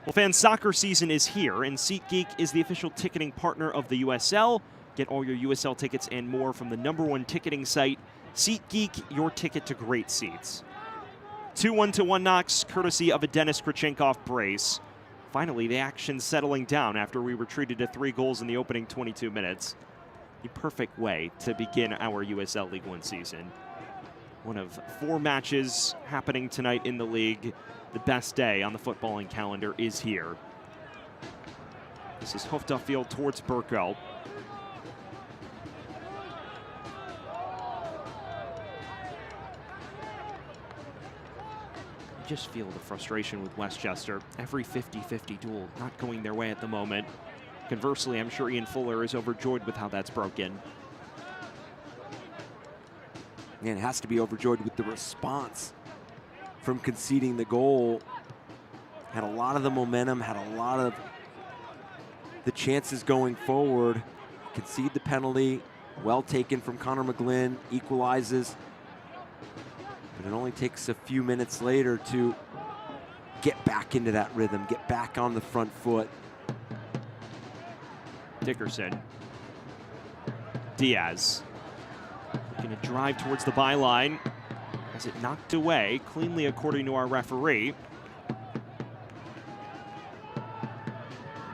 Well, fans, soccer season is here, and SeatGeek is the official ticketing partner of the USL. Get all your USL tickets and more from the #1 ticketing site, SeatGeek, your ticket to great seats. 2-1 to One Knox, courtesy of a Dennis Krachenkoff brace. Finally, the action settling down after we were treated to 3 goals in the opening 22 minutes. The perfect way to begin our USL League One season. One of 4 matches happening tonight in the league. The best day on the footballing calendar is here. This is hoofed upfield towards Burko. You just feel the frustration with Westchester. Every 50-50 duel not going their way at the moment. Conversely, I'm sure Ian Fuller is overjoyed with how that's broken. And it has to be overjoyed with the response from conceding the goal. Had a lot of the momentum, had a lot of the chances going forward. Concede the penalty, well taken from Connor McGlynn, equalizes. But it only takes a few minutes later to get back into that rhythm, get back on the front foot. Dickerson. Diaz. Looking to drive towards the byline. Has it knocked away cleanly according to our referee.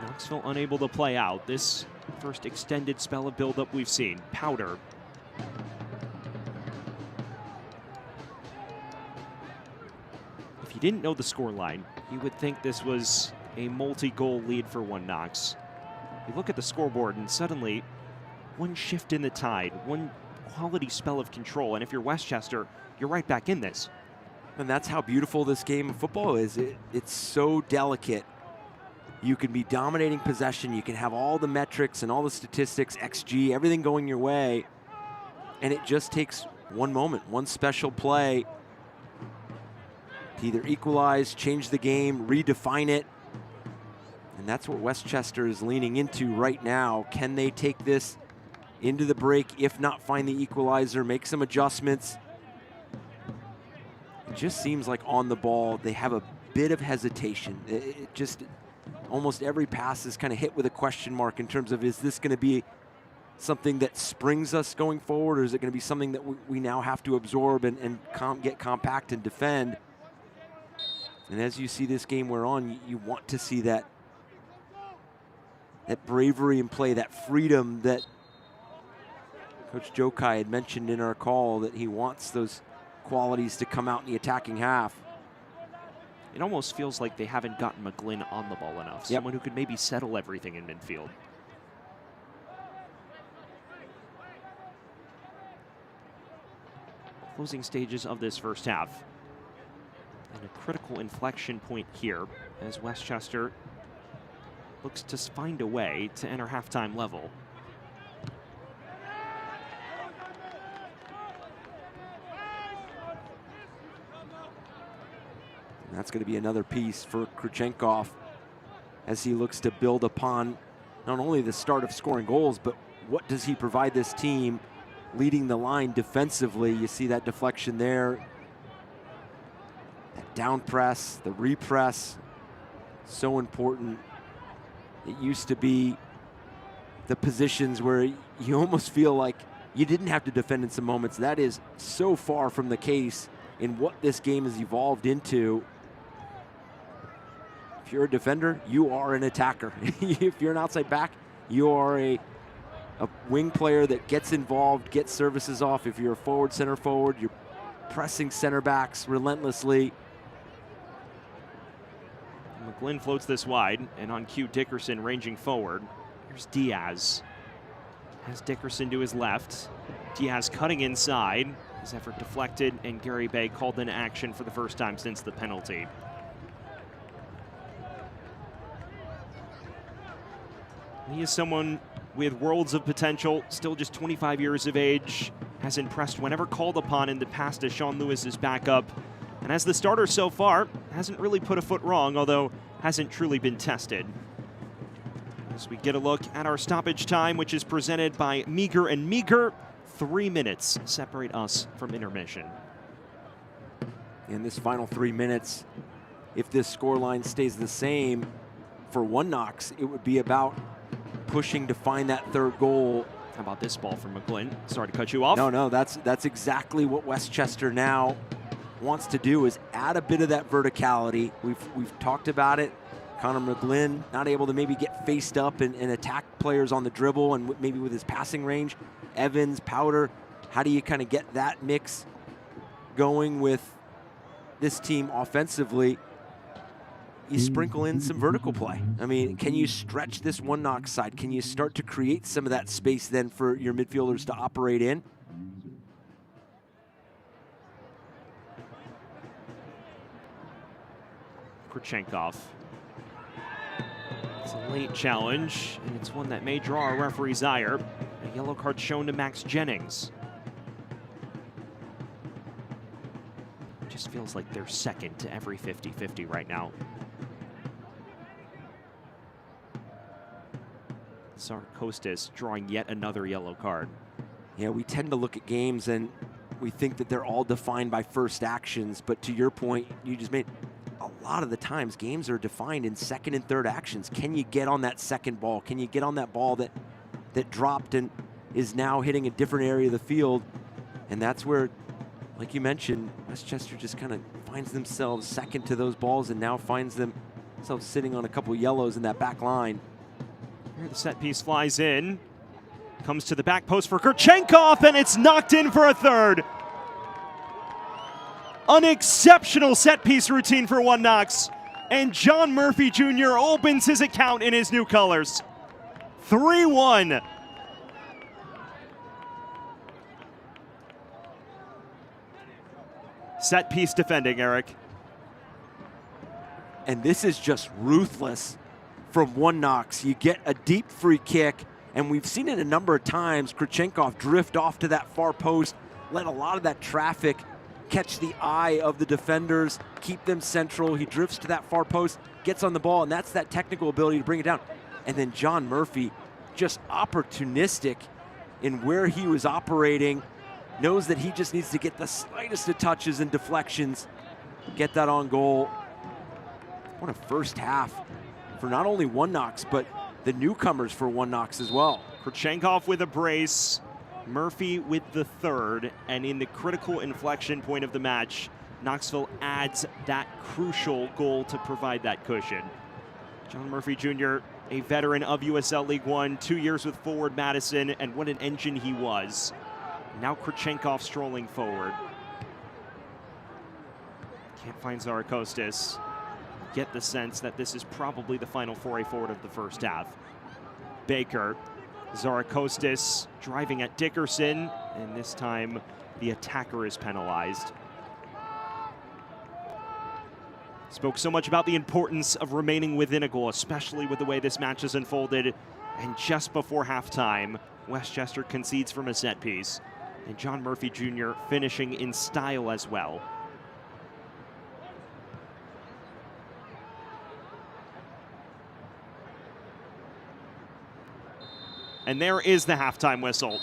Knoxville unable to play out this first extended spell of buildup we've seen. Powder. If you didn't know the scoreline, you would think this was a multi-goal lead for One Knox. You look at the scoreboard and suddenly one shift in the tide, one quality spell of control, and if you're Westchester, you're right back in this. And that's how beautiful this game of football is. It's so delicate. You can be dominating possession, you can have all the metrics and all the statistics, XG, everything going your way, and it just takes one moment, one special play to either equalize, change the game, redefine it. And that's what Westchester is leaning into right now. Can they take this into the break, if not find the equalizer, make some adjustments? It just seems like on the ball, they have a bit of hesitation. It just, almost every pass is kind of hit with a question mark in terms of, is this going to be something that springs us going forward, or is it going to be something that we now have to absorb and get compact and defend? And as you see this game wear on, you want to see that bravery in play, that freedom that Coach Jokai had mentioned in our call, that he wants those qualities to come out in the attacking half. It almost feels like they haven't gotten McGlynn on the ball enough. Yep. Someone who could maybe settle everything in midfield. closing stages of this first half. And a critical inflection point here as Westchester looks to find a way to enter halftime level. And that's going to be another piece for Kurchenkov as he looks to build upon not only the start of scoring goals, but what does he provide this team leading the line defensively? You see that deflection there. That down press, the repress, so important. It used to be the positions where you almost feel like you didn't have to defend in some moments. That is so far from the case in what this game has evolved into. If you're a defender, you are an attacker. If you're an outside back, you are a wing player that gets involved, gets services off. If you're a forward, center forward, you're pressing center backs relentlessly. McGlynn floats this wide, and on cue, Dickerson ranging forward. Here's Diaz. Has Dickerson to his left. Diaz cutting inside. His effort deflected, and Gary Bay called into action for the first time since the penalty. He is someone with worlds of potential, still just 25 years of age, has impressed whenever called upon in the past as Sean Lewis's backup. And as the starter so far, hasn't really put a foot wrong, although hasn't truly been tested. As we get a look at our stoppage time, which is presented by Meager & Meager, 3 minutes separate us from intermission. In this final 3 minutes, if this scoreline stays the same, for One Knox, it would be about pushing to find that third goal. How about this ball from McGlynn? Sorry to cut you off. No, that's exactly what Westchester now wants to do, is add a bit of that verticality. We've talked about it. Connor McGlynn not able to maybe get faced up and attack players on the dribble and maybe with his passing range. Evans, Powder, how do you kind of get that mix going with this team offensively? You sprinkle in some vertical play. I mean, can you stretch this One Knox side? Can you start to create some of that space then for your midfielders to operate in? Kurchenkov. It's a late challenge, and it's one that may draw a referee's ire. A yellow card shown to Max Jennings. It just feels like they're second to every 50-50 right now. Sarkostas drawing yet another yellow card. Yeah, we tend to look at games and we think that they're all defined by first actions, but to your point, you just made, a lot of the times games are defined in second and third actions. Can you get on that second ball? Can you get on that ball that dropped and is now hitting a different area of the field? And that's where, like you mentioned, Westchester just kind of finds themselves second to those balls and now finds themselves sitting on a couple yellows in that back line. Here the set piece flies in. Comes to the back post for Kurchenkov, and it's knocked in for a third. An exceptional set piece routine for One Knox. And John Murphy Jr. opens his account in his new colors. 3-1. Set piece defending, Eric. And this is just ruthless from One Knox. You get a deep free kick, and we've seen it a number of times. Kurchenkov drift off to that far post, let a lot of that traffic catch the eye of the defenders, keep them central. He drifts to that far post, gets on the ball, and that's that technical ability to bring it down. And then John Murphy, just opportunistic in where he was operating, knows that he just needs to get the slightest of touches and deflections, get that on goal. What a first half for not only One Knox, but the newcomers for One Knox as well. Kurchenkov with a brace, Murphy with the third, and in the critical inflection point of the match, Knoxville adds that crucial goal to provide that cushion. John Murphy Jr., a veteran of USL League One, 2 years with Forward Madison, and what an engine he was. Now Kurchenkov strolling forward. Can't find Zarakostas. Get the sense that this is probably the final foray forward of the first half. Baker, Zarakostas driving at Dickerson, and this time the attacker is penalized. Spoke so much about the importance of remaining within a goal, especially with the way this match has unfolded. And just before halftime, Westchester concedes from a set piece. And John Murphy Jr. finishing in style as well. And there is the halftime whistle.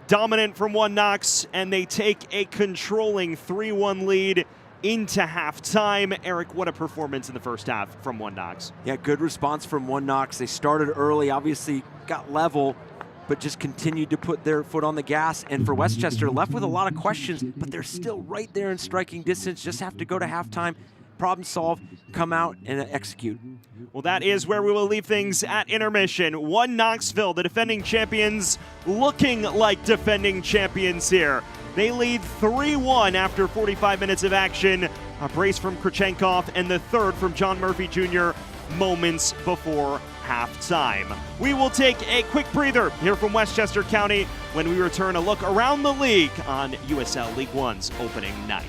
Dominant from One Knox, and they take a controlling 3-1 lead into halftime. Eric, what a performance in the first half from One Knox. Yeah, good response from One Knox. They started early, obviously got level, but just continued to put their foot on the gas. And for Westchester, left with a lot of questions, but they're still right there in striking distance. Just have to go to halftime, problem solve, come out and execute. Well, that is where we will leave things at intermission. One Knoxville, the defending champions, looking like defending champions here. They lead 3-1 after 45 minutes of action. A brace from Krichenkov and the third from John Murphy Jr. moments before halftime. We will take a quick breather here from Westchester County when we return a look around the league on USL League One's opening night.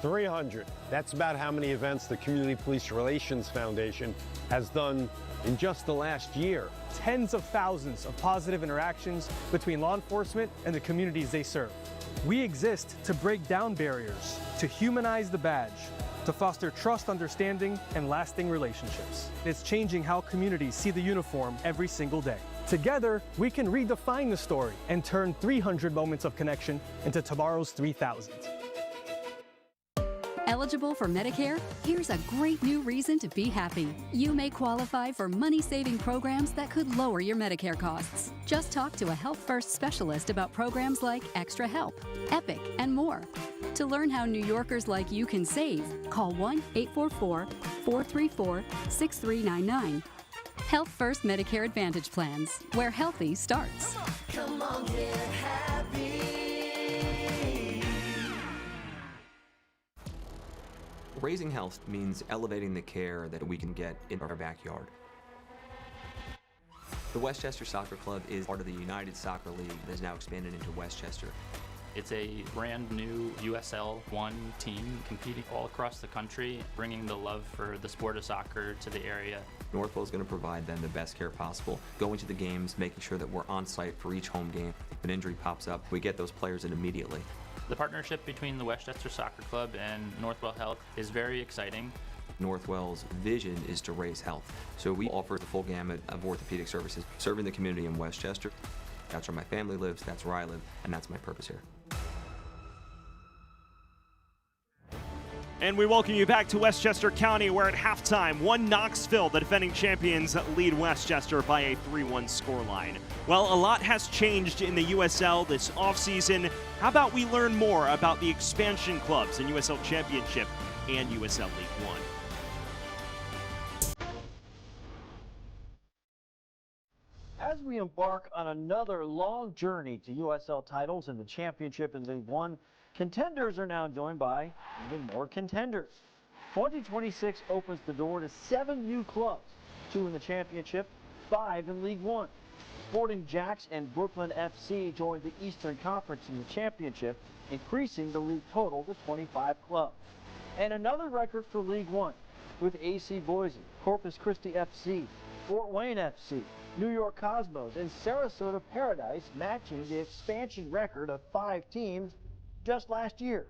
$300. That's about how many events the Community Police Relations Foundation has done in just the last year. Tens of thousands of positive interactions between law enforcement and the communities they serve. We exist to break down barriers, to humanize the badge, to foster trust, understanding, and lasting relationships. It's changing how communities see the uniform every single day. Together, we can redefine the story and turn 300 moments of connection into tomorrow's 3,000. Eligible for Medicare? Here's a great new reason to be happy. You may qualify for money-saving programs that could lower your Medicare costs. Just talk to a Health First specialist about programs like Extra Help, Epic, and more. To learn how New Yorkers like you can save, call 1-844-434-6399. Health First Medicare Advantage Plans, where healthy starts. Come on, get happy. Raising health means elevating the care that we can get in our backyard. The Westchester Soccer Club is part of the United Soccer League that has now expanded into Westchester. It's a brand new USL One team competing all across the country, bringing the love for the sport of soccer to the area. Northwell is going to provide them the best care possible, going to the games, making sure that we're on site for each home game. If an injury pops up, we get those players in immediately. The partnership between the Westchester Soccer Club and Northwell Health is very exciting. Northwell's vision is to raise health, so we offer the full gamut of orthopedic services, serving the community in Westchester. That's where my family lives, that's where I live, and that's my purpose here. And we welcome you back to Westchester County, where at halftime, One Knoxville, the defending champions, lead Westchester by a 3-1 scoreline. Well, a lot has changed in the USL this offseason. How about we learn more about the expansion clubs in USL Championship and USL League One? As we embark on another long journey to USL titles in the Championship and League One, contenders are now joined by even more contenders. 2026 opens the door to 7 new clubs, 2 in the Championship, 5 in League One. Sporting Jacks and Brooklyn FC joined the Eastern Conference in the Championship, increasing the league total to 25 clubs. And another record for League One, with AC Boise, Corpus Christi FC, Fort Wayne FC, New York Cosmos, and Sarasota Paradise matching the expansion record of 5 teams just last year.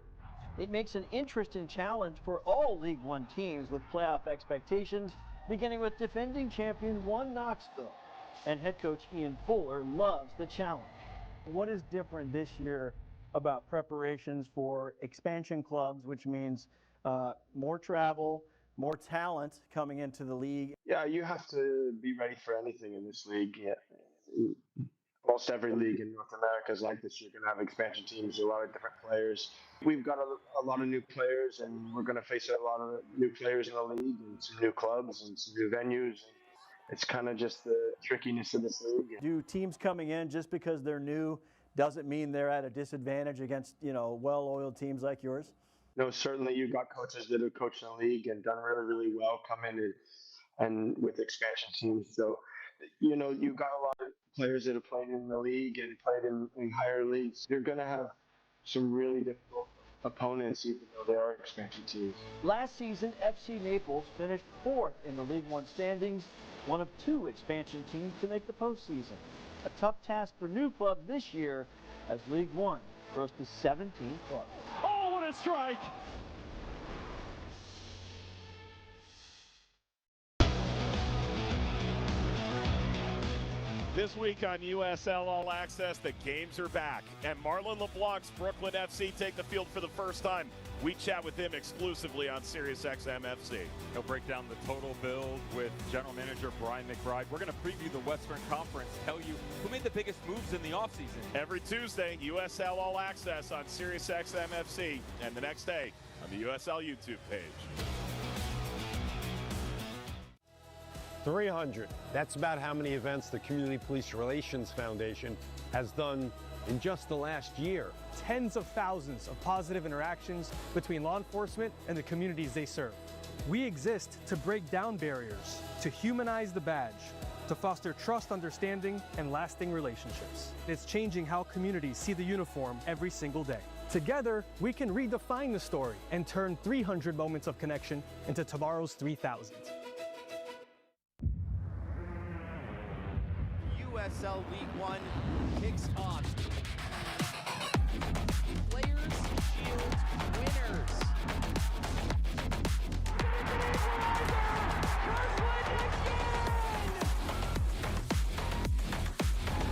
It makes an interesting challenge for all League One teams with playoff expectations, beginning with defending champion One Knoxville. And head coach Ian Fuller loves the challenge. What is different this year about preparations for expansion clubs, which means more travel, more talent coming into the league? Yeah, you have to be ready for anything in this league. Yeah. Almost every league in North America is like this. You're going to have expansion teams, a lot of different players. We've got a lot of new players, and we're going to face a lot of new players in the league, and some new clubs and some new venues. It's kind of just the trickiness of this league. Do teams coming in just because they're new doesn't mean they're at a disadvantage against, well-oiled teams like yours? No, certainly you've got coaches that have coached in the league and done really, really well come in and with expansion teams. So you know, you've got a lot of players that have played in the league and played in higher leagues. They're going to have some really difficult opponents, even though they are expansion teams. Last season, FC Naples finished 4th in the League One standings, one of 2 expansion teams to make the postseason. A tough task for new clubs this year as League One grows to 17 clubs. Oh, what a strike! This week on USL All Access, the games are back, and Marlon LeBlanc's Brooklyn FC take the field for the first time. We chat with him exclusively on SiriusXM FC. He'll break down the total build with General Manager Brian McBride. We're going to preview the Western Conference, tell you who made the biggest moves in the offseason. Every Tuesday, USL All Access on SiriusXM FC, and the next day on the USL YouTube page. 300. That's about how many events the Community Police Relations Foundation has done in just the last year. Tens of thousands of positive interactions between law enforcement and the communities they serve. We exist to break down barriers, to humanize the badge, to foster trust, understanding, and lasting relationships. It's changing how communities see the uniform every single day. Together, we can redefine the story and turn 300 moments of connection into tomorrow's 3,000. USL League One kicks off. Players Shield winners.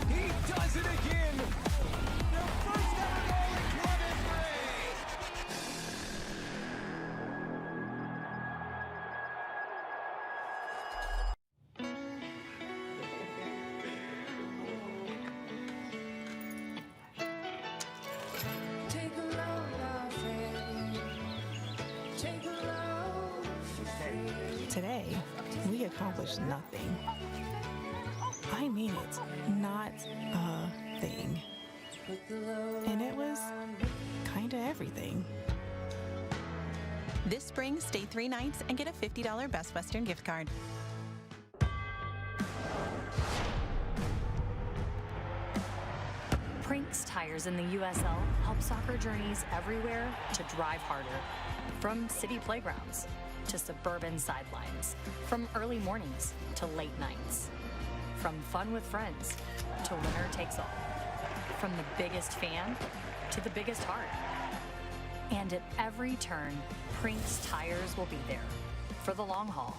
He does it again. Their first ever goal in club history. Today, we accomplished nothing. I mean it, not a thing. And it was kinda everything. This spring, stay 3 nights and get a $50 Best Western gift card. Prinks tires in the USL help soccer journeys everywhere to drive harder. From city playgrounds to suburban sidelines. From early mornings to late nights. From fun with friends to winner takes all. From the biggest fan to the biggest heart. And at every turn, Prinks tires will be there for the long haul.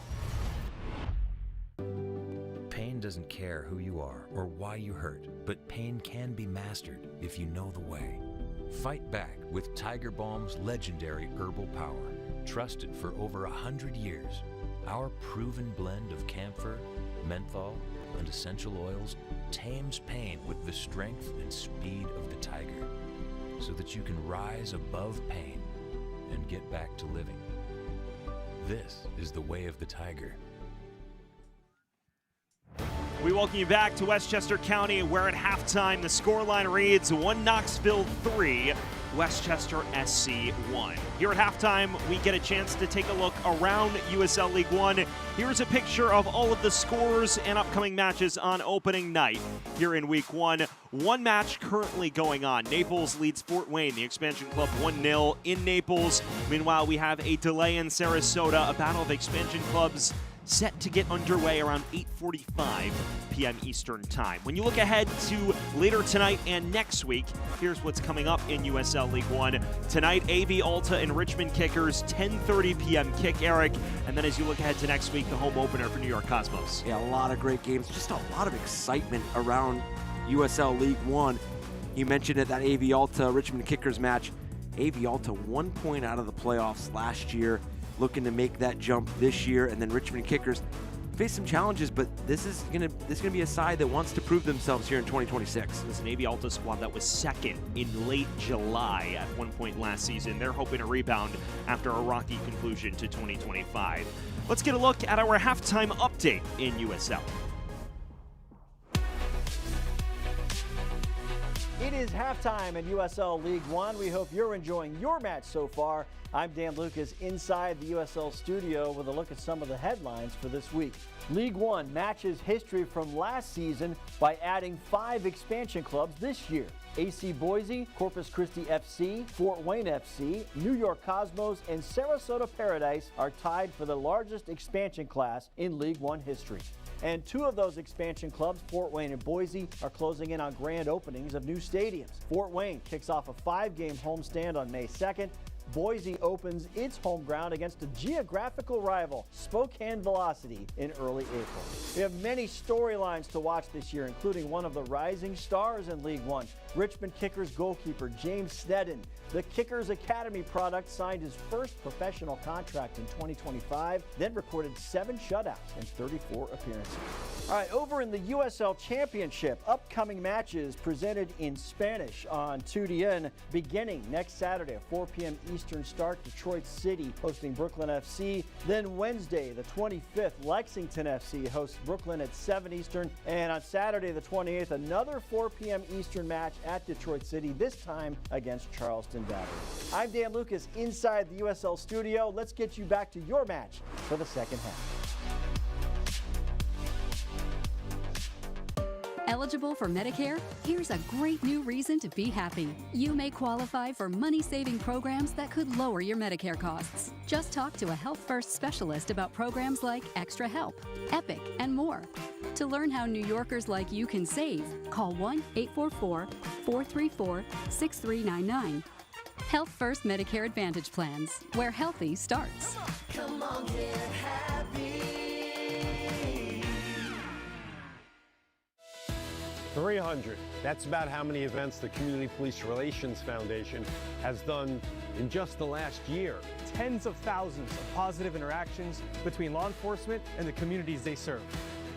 Pain doesn't care who you are or why you hurt, but pain can be mastered if you know the way. Fight back with Tiger Balm's legendary herbal power. Trusted for over 100 years, our proven blend of camphor, menthol, and essential oils tames pain with the strength and speed of the tiger, so that you can rise above pain and get back to living. This is the way of the tiger. We welcome you back to Westchester County, where at halftime the scoreline reads 1 Knoxville 3, Westchester SC 1. Here at halftime, we get a chance to take a look around USL League One. Here's a picture of all of the scores and upcoming matches on opening night here in Week 1. One match currently going on. Naples leads Fort Wayne, the expansion club, 1-0 in Naples. Meanwhile, we have a delay in Sarasota, a battle of expansion clubs set to get underway around 8:45 p.m. Eastern Time. When you look ahead to later tonight and next week, here's what's coming up in USL League One. Tonight, AV Alta and Richmond Kickers, 10:30 p.m. kick, Eric. And then as you look ahead to next week, the home opener for New York Cosmos. Yeah, a lot of great games. Just a lot of excitement around USL League One. You mentioned it, that AV Alta Richmond Kickers match. AV Alta 1 point out of the playoffs last year, looking to make that jump this year, and then Richmond Kickers face some challenges, but this is gonna be a side that wants to prove themselves here in 2026. It's an AV Alta squad that was second in late July at one point last season. They're hoping to rebound after a rocky conclusion to 2025. Let's get a look at our halftime update in USL. It It is halftime in USL League One. We hope you're enjoying your match so far. I'm Dan Lucas inside the USL studio with a look at some of the headlines for this week. League One matches history from last season by adding 5 expansion clubs this year. AC Boise, Corpus Christi FC, Fort Wayne FC, New York Cosmos, and Sarasota Paradise are tied for the largest expansion class in League One history. And 2 of those expansion clubs, Fort Wayne and Boise, are closing in on grand openings of new stadiums. Fort Wayne kicks off a 5-game homestand on May 2nd. Boise opens its home ground against a geographical rival, Spokane Velocity, in early April. We have many storylines to watch this year, including one of the rising stars in League One, Richmond Kickers goalkeeper James Sneddon. The Kickers Academy product signed his first professional contract in 2025, then recorded 7 shutouts and 34 appearances. All right, over in the USL Championship, upcoming matches presented in Spanish on 2DN beginning next Saturday at 4 p.m. Eastern start. Detroit City hosting Brooklyn FC. Then Wednesday, the 25th, Lexington FC hosts Brooklyn at 7 Eastern. And on Saturday, the 28th, another 4 p.m. Eastern match at Detroit City, this time against Charleston Battery. I'm Dan Lucas inside the USL studio. Let's get you back to your match for the second half. Eligible for Medicare? Here's a great new reason to be happy. You may qualify for money-saving programs that could lower your Medicare costs. Just talk to a Health First specialist about programs like Extra Help, Epic, and more. To learn how New Yorkers like you can save, call 1-844-434-6399. Health First Medicare Advantage Plans, where healthy starts. Come on, get happy. 300. That's about how many events the Community Police Relations Foundation has done in just the last year. Tens of thousands of positive interactions between law enforcement and the communities they serve.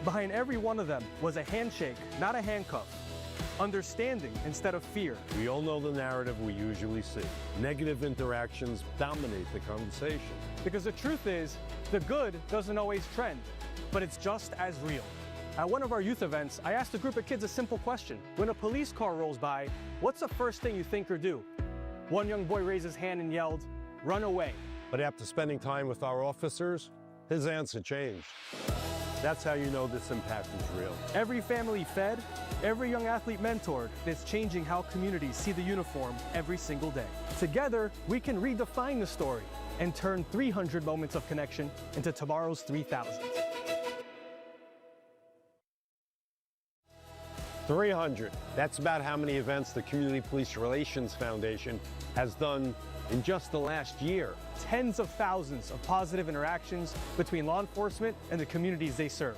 Behind every one of them was a handshake, not a handcuff. Understanding instead of fear. We all know the narrative we usually see. Negative interactions dominate the conversation. Because the truth is, the good doesn't always trend, but it's just as real. At one of our youth events, I asked a group of kids a simple question. When a police car rolls by, what's the first thing you think or do? One young boy raised his hand and yelled, "Run away." But after spending time with our officers, his answer changed. That's how you know this impact is real. Every family fed, every young athlete mentored, it's changing how communities see the uniform every single day. Together, we can redefine the story and turn 300 moments of connection into tomorrow's 3,000. 300. That's about how many events the Community Police Relations Foundation has done in just the last year. Tens of thousands of positive interactions between law enforcement and the communities they serve.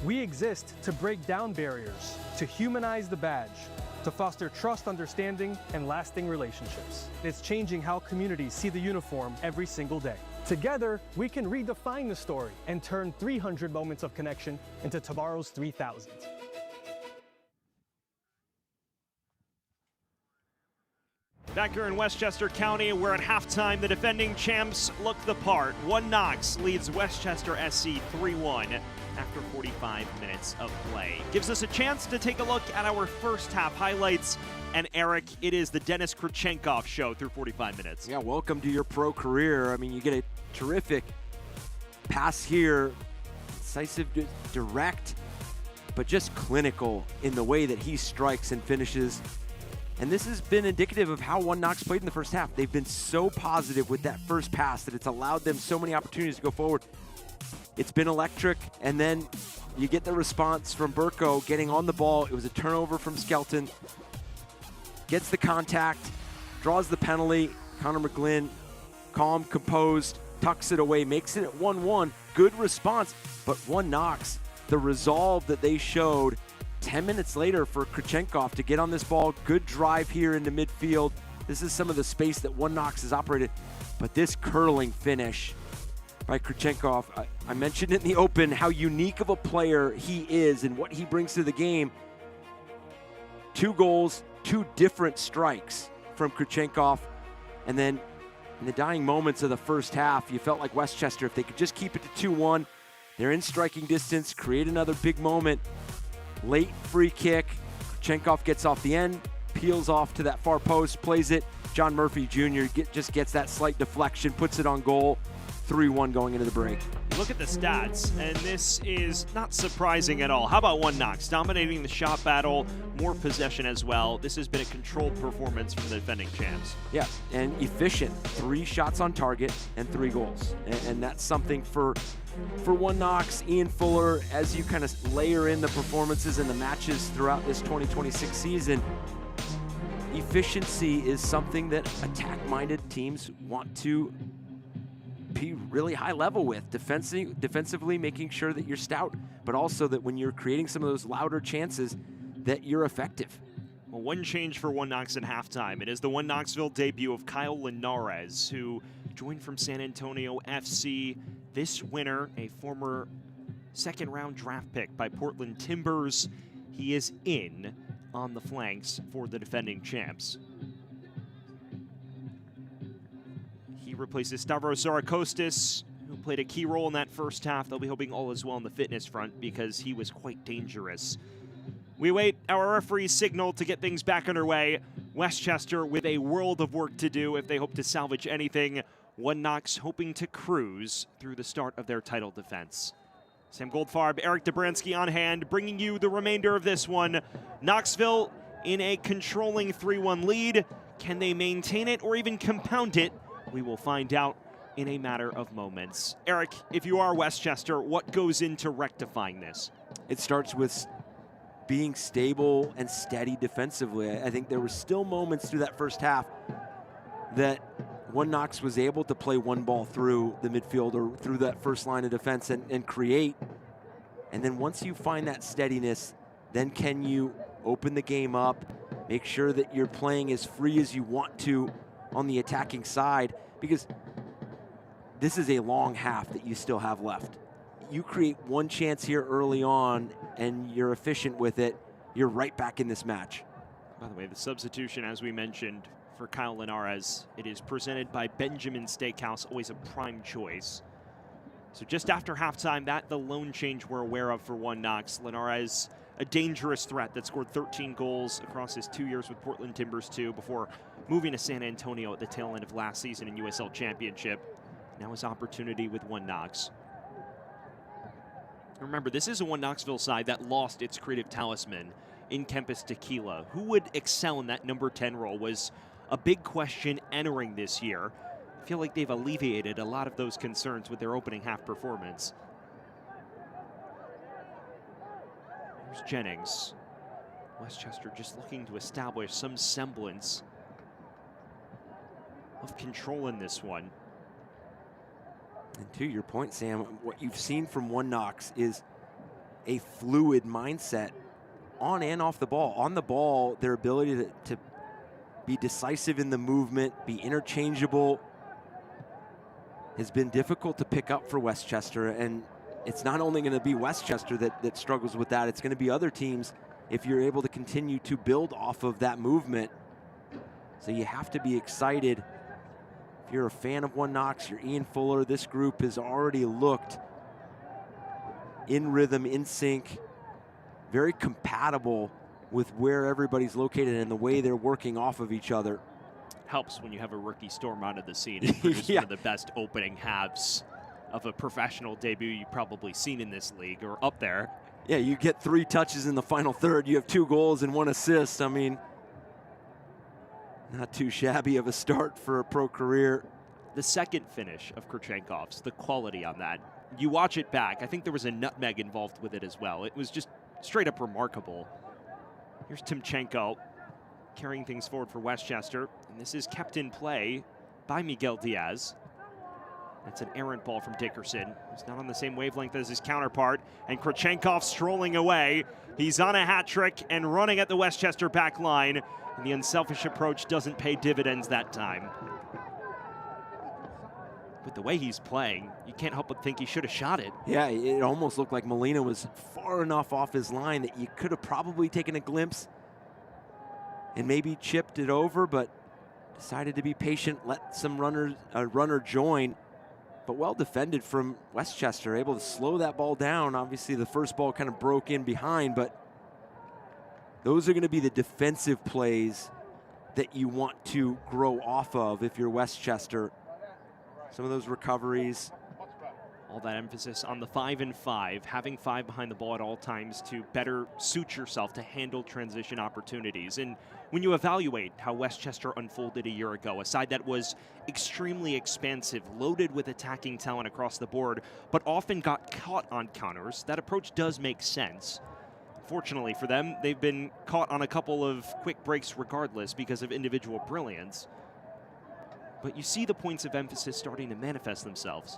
We exist to break down barriers, to humanize the badge, to foster trust, understanding, and lasting relationships. It's changing how communities see the uniform every single day. Together, we can redefine the story and turn 300 moments of connection into tomorrow's 3,000. Back here in Westchester County, where at halftime the defending champs look the part. One Knox leads Westchester SC 3-1 after 45 minutes of play. Gives us a chance to take a look at our first half highlights. And Eric, it is the Dennis Kurchenkov show through 45 minutes. Yeah, welcome to your pro career. I mean, you get a terrific pass here, decisive, direct, but just clinical in the way that he strikes and finishes. And this has been indicative of how One Knox played in the first half. They've been so positive with that first pass that it's allowed them so many opportunities to go forward. It's been electric, and then you get the response from Burko getting on the ball. It was a turnover from Skelton. Gets the contact, draws the penalty. Connor McGlynn, calm, composed, tucks it away, makes it at 1-1. Good response, but One Knox, the resolve that they showed 10 minutes later for Kurchenkov to get on this ball. Good drive here into midfield. This is some of the space that One Knox has operated. But this curling finish by Kurchenkov, I mentioned in the open how unique of a player he is and what he brings to the game. 2 goals, 2 different strikes from Kurchenkov. And then in the dying moments of the first half, you felt like Westchester, if they could just keep it to 2-1, they're in striking distance, create another big moment. Late free kick. Kurchenkov gets off the end, peels off to that far post, plays it. John Murphy Jr. just gets that slight deflection, puts it on goal. 3-1 going into the break. Look at the stats, and this is not surprising at all. How about One Knox? Dominating the shot battle, more possession as well. This has been a controlled performance from the defending champs. Yeah, and efficient. 3 shots on target and 3 goals. And that's something for One Knox, Ian Fuller, as you kind of layer in the performances and the matches throughout this 2026 season. Efficiency is something that attack-minded teams want to be really high level with, defensively making sure that you're stout, but also that when you're creating some of those louder chances that you're effective. Well, one change for One Knox at halftime. It is the One Knoxville debut of Kyle Linares, who joined from San Antonio FC this winter, a former second-round draft pick by Portland Timbers. He is in on the flanks for the defending champs. He replaces Stavros Zarakostis, who played a key role in that first half. They'll be hoping all is well on the fitness front because he was quite dangerous. We wait our referee's signal to get things back underway. Westchester with a world of work to do if they hope to salvage anything. One Knox hoping to cruise through the start of their title defense. Sam Goldfarb, Eric Dobransky on hand, bringing you the remainder of this one. Knoxville in a controlling 3-1 lead. Can they maintain it or even compound it? We will find out in a matter of moments. Eric, if you are Westchester, what goes into rectifying this? It starts with being stable and steady defensively. I think there were still moments through that first half that One Knox was able to play one ball through the midfield or through that first line of defense and create. And then once you find that steadiness, then can you open the game up, make sure that you're playing as free as you want to on the attacking side, because this is a long half that you still have left. You create one chance here early on and you're efficient with it, you're right back in this match. By the way, the substitution, as we mentioned, for Kyle Linares, it is presented by Benjamin Steakhouse, always a prime choice. So just after halftime, the lone change we're aware of for One Knox. Linares, a dangerous threat that scored 13 goals across his 2 years with Portland Timbers too, before moving to San Antonio at the tail end of last season in USL Championship. Now his opportunity with One Knox. Remember, this is a One Knoxville side that lost its creative talisman in Kempis Tequila. Who would excel in that number 10 role was a big question entering this year. I feel like they've alleviated a lot of those concerns with their opening half performance. Here's Jennings. Westchester just looking to establish some semblance of control in this one. And to your point, Sam, what you've seen from One Knox is a fluid mindset on and off the ball. On the ball, their ability to be decisive in the movement, be interchangeable, has been difficult to pick up for Westchester. And it's not only going to be Westchester that struggles with that, it's going to be other teams if you're able to continue to build off of that movement. So you have to be excited. If you're a fan of One Knox, you're Ian Fuller, this group has already looked in rhythm, in sync, very compatible with where everybody's located and the way they're working off of each other. Helps when you have a rookie storm onto the scene and produce one of the best opening halves of a professional debut you've probably seen in this league, or up there. Yeah, you get 3 touches in the final third, you have 2 goals and 1 assist. I mean, not too shabby of a start for a pro career. The second finish of Kurchenkov's, the quality on that. You watch it back, I think there was a nutmeg involved with it as well. It was just straight up remarkable. Here's Timchenko carrying things forward for Westchester, and this is kept in play by Miguel Diaz. That's an errant ball from Dickerson, who's not on the same wavelength as his counterpart, and Kurchenkov strolling away. He's on a hat trick and running at the Westchester back line, and the unselfish approach doesn't pay dividends that time. With the way he's playing, you can't help but think he should have shot it. Yeah, it almost looked like Molina was far enough off his line that you could have probably taken a glimpse and maybe chipped it over, but decided to be patient, let some runner join. But well defended from Westchester, able to slow that ball down. Obviously the first ball kind of broke in behind, but Those are going to be the defensive plays that you want to grow off of if you're Westchester. Some of those recoveries. All that emphasis on the 5-and-5, having 5 behind the ball at all times to better suit yourself to handle transition opportunities. And when you evaluate how Westchester unfolded a year ago, a side that was extremely expansive, loaded with attacking talent across the board, but often got caught on counters, that approach does make sense. Fortunately for them, they've been caught on a couple of quick breaks regardless because of individual brilliance. But you see the points of emphasis starting to manifest themselves.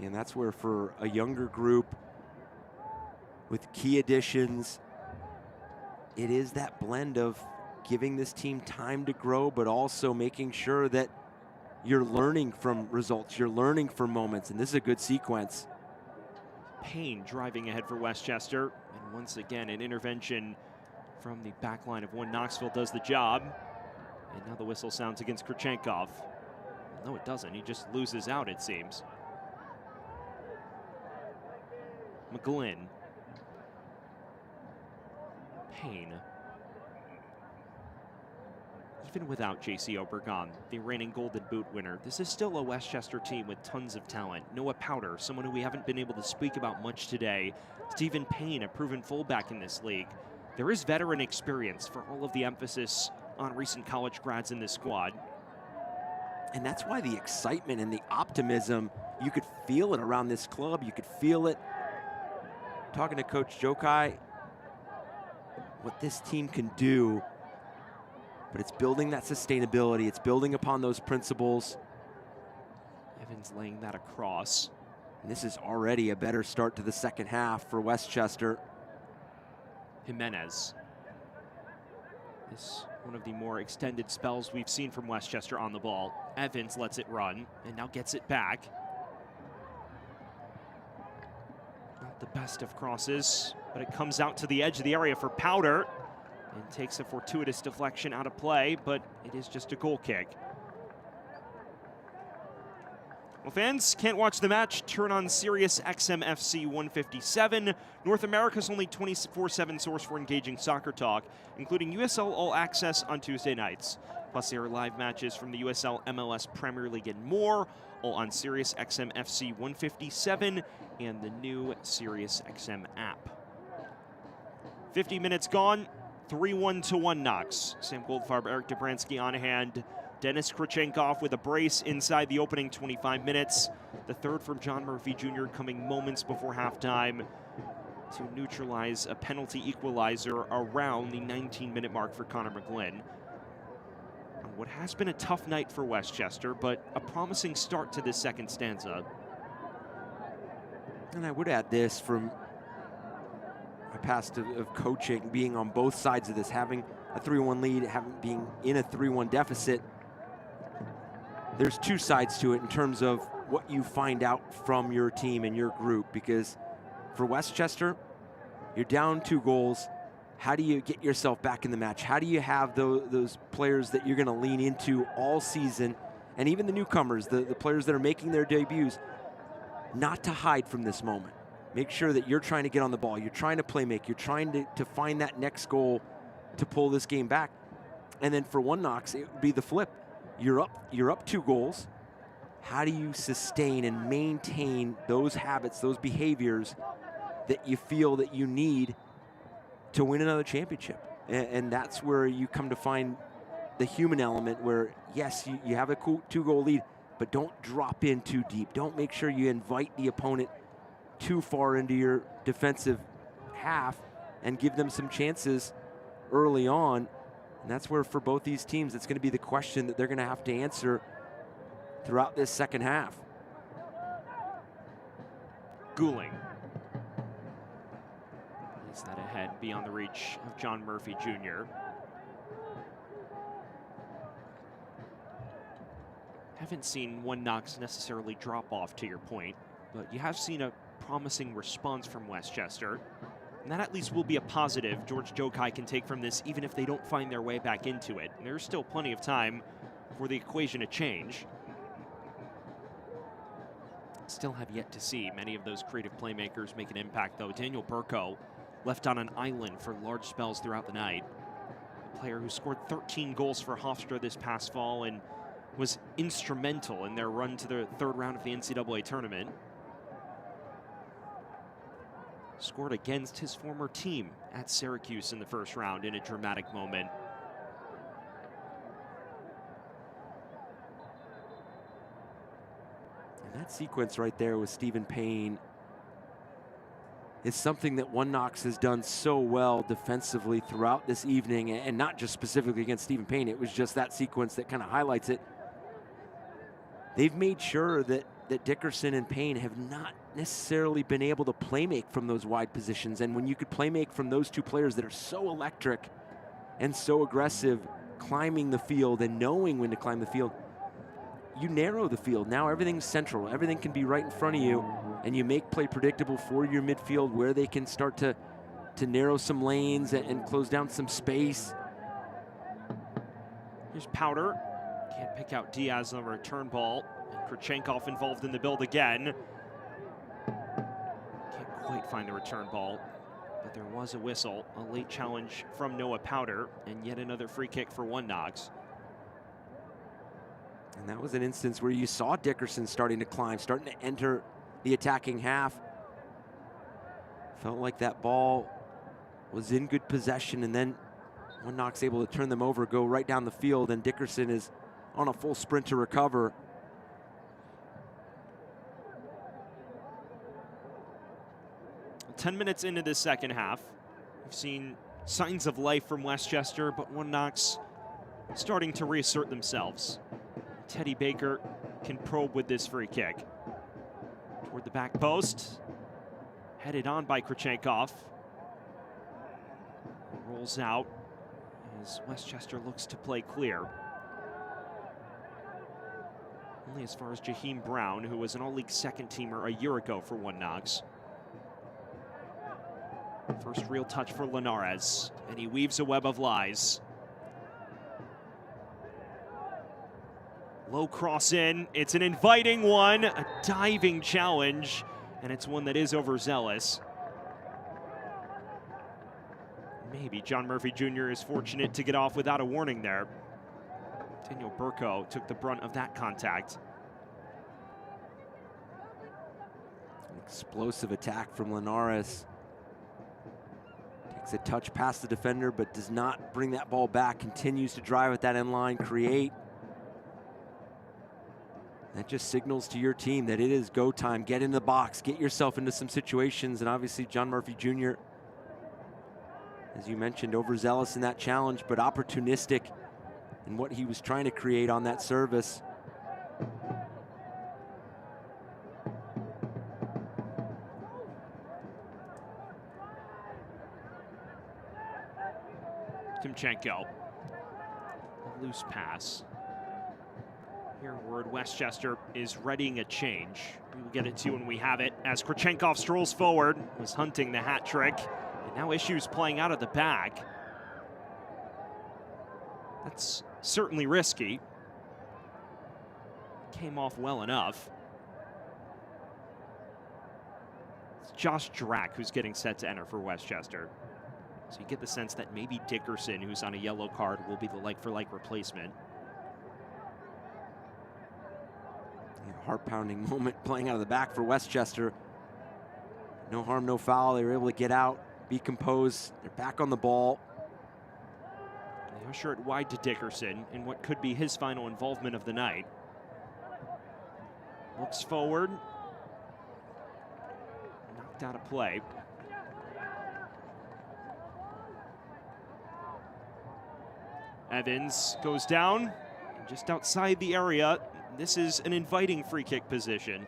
And that's where, for a younger group with key additions, it is that blend of giving this team time to grow, but also making sure that you're learning from results, you're learning from moments, and this is a good sequence. Payne driving ahead for Westchester, and once again an intervention from the back line of one Knoxville does the job. And now the whistle sounds against Kurchenkov. No, it doesn't. He just loses out, it seems. McGlynn. Payne. Even without J.C. Obregon, the reigning Golden Boot winner, this is still a Westchester team with tons of talent. Noah Powder, someone who we haven't been able to speak about much today. Stephen Payne, a proven fullback in this league. There is veteran experience for all of the emphasis on recent college grads in this squad. And that's why the excitement and the optimism, you could feel it around this club. You could feel it talking to Coach Jokai, what this team can do. But it's building that sustainability. It's building upon those principles. Evans laying that across. And this is already a better start to the second half for Westchester. Jimenez. This one of the more extended spells we've seen from Westchester on the ball. Evans lets it run and now gets it back. Not the best of crosses, but it comes out to the edge of the area for Powder and takes a fortuitous deflection out of play, but it is just a goal kick. Well, fans can't watch the match, turn on Sirius XM FC 157, North America's only 24/7 source for engaging soccer talk, including USL All Access on Tuesday nights. Plus, there are live matches from the USL MLS Premier League and more, all on Sirius XM FC 157 and the new Sirius XM app. 50 minutes gone, 3-1 to 1 Knox. Sam Goldfarb, Eric Dobransky on hand. Dennis Kurchenkov with a brace inside the opening 25 minutes. The third from John Murphy Jr. coming moments before halftime to neutralize a penalty equalizer around the 19-minute mark for Connor McGlynn. What has been a tough night for Westchester, but a promising start to this second stanza. And I would add this from my past of coaching, being on both sides of this, having a 3-1 lead, being in a 3-1 deficit. There's two sides to it in terms of what you find out from your team and your group, because for Westchester, you're down 2 goals. How do you get yourself back in the match? How do you have those players that you're going to lean into all season, and even the newcomers, the players that are making their debuts, not to hide from this moment? Make sure that you're trying to get on the ball. You're trying to play make. You're trying to find that next goal to pull this game back. And then for one Knox, it would be the flip. You're up 2 goals. How do you sustain and maintain those habits, those behaviors that you feel that you need to win another championship? And that's where you come to find the human element where, yes, you have a cool 2-goal lead, but don't drop in too deep. Don't make sure you invite the opponent too far into your defensive half and give them some chances early on. And that's where, for both these teams, it's going to be the question that they're going to have to answer throughout this second half. Gouling. Is that ahead beyond the reach of John Murphy Jr.? Haven't seen one Knox necessarily drop off, to your point, but you have seen a promising response from Westchester. And that at least will be a positive George Jokai can take from this, even if they don't find their way back into it. And there's still plenty of time for the equation to change. still have yet to see many of those creative playmakers make an impact, though. Daniel Burko left on an island for large spells throughout the night. A player who scored 13 goals for Hofstra this past fall and was instrumental in their run to the third round of the NCAA tournament. Scored against his former team at Syracuse in the first round in a dramatic moment. And that sequence right there with Stephen Payne is something that One Knox has done so well defensively throughout this evening, and not just specifically against Stephen Payne. It was just that sequence that kind of highlights it. They've made sure that Dickerson and Payne have not necessarily been able to playmake from those wide positions. And when you could playmake from those two players that are so electric and so aggressive, climbing the field and knowing when to climb the field, you narrow the field. Now everything's central. Everything can be right in front of you, and you make play predictable for your midfield where they can start to narrow some lanes and close down some space. Here's Powder. Can't pick out Diaz on a return ball. And Kurchenkov involved in the build again. Can't quite find the return ball, but there was a whistle. A late challenge from Noah Powder, and yet another free kick for One Knox. And that was an instance where you saw Dickerson starting to climb, starting to enter the attacking half. Felt like that ball was in good possession, and then One Knox able to turn them over, go right down the field, and Dickerson is on a full sprint to recover. Well, 10 minutes into this second half, we've seen signs of life from Westchester, but One Knox starting to reassert themselves. Teddy Baker can probe with this free kick. Toward the back post, headed on by Kurchenkov. Rolls out as Westchester looks to play clear. Only as far as Jaheim Brown, who was an all-league second-teamer a year ago for One Knox. First real touch for Linares, and he weaves a web of lies. Low cross in, it's an inviting one, a diving challenge, and it's one that is overzealous. Maybe John Murphy Jr. is fortunate to get off without a warning there. Daniel Burko took the brunt of that contact. An explosive attack from Linares. Takes a touch past the defender, but does not bring that ball back. Continues to drive at that end line, create. That just signals to your team that it is go time. Get in the box, get yourself into some situations, and obviously John Murphy Jr., as you mentioned, overzealous in that challenge, but opportunistic in what he was trying to create on that service. Timchenko, a loose pass. Here, word Westchester is readying a change. We will get it to when we have it, as Kurchenkov strolls forward, was hunting the hat trick, and now issues playing out of the back. That's certainly risky. Came off well enough. It's Josh Drack who's getting set to enter for Westchester. So you get the sense that maybe Dickerson, who's on a yellow card, will be the like-for-like replacement. Heart-pounding moment playing out of the back for Westchester. No harm, no foul. They were able to get out, be composed. They're back on the ball. They usher it wide to Dickerson in what could be his final involvement of the night. Looks forward. Knocked out of play. Evans goes down just outside the area. This is an inviting free kick position.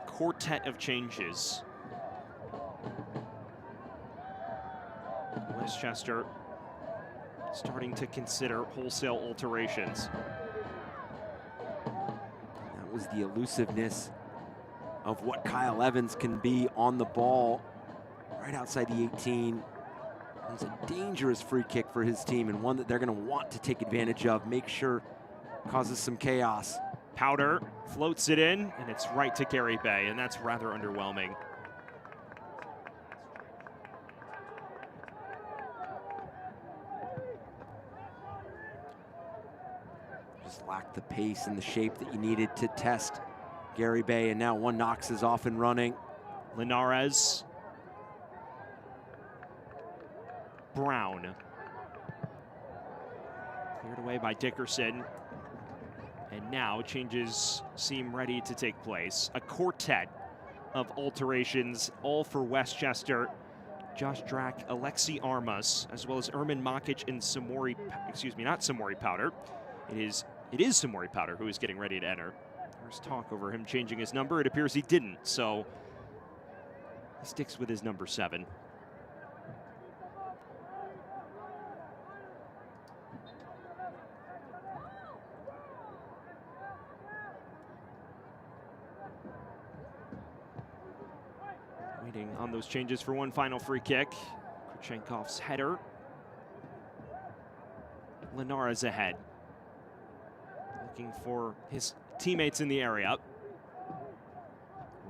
Quartet of changes. Westchester starting to consider wholesale alterations. That was the elusiveness of what Kyle Evans can be on the ball right outside the 18. It's a dangerous free kick for his team and one that they're going to want to take advantage of, make sure causes some chaos. Powder floats it in, and it's right to Gary Bay, and that's rather underwhelming. Just lacked the pace and the shape that you needed to test Gary Bay, and now one Knox is off and running. Linares. Brown. Cleared away by Dickerson. And now changes seem ready to take place. A quartet of alterations, all for Westchester. Josh Drack, Alexi Armas, as well as Ermin Makic and Samori, excuse me, not Samori Powder. It is Samori Powder who is getting ready to enter. There's talk over him changing his number. It appears he didn't, so he sticks with his number 7. Waiting on those changes for one final free kick. Kurchenkov's header. Linares ahead. Looking for his teammates in the area.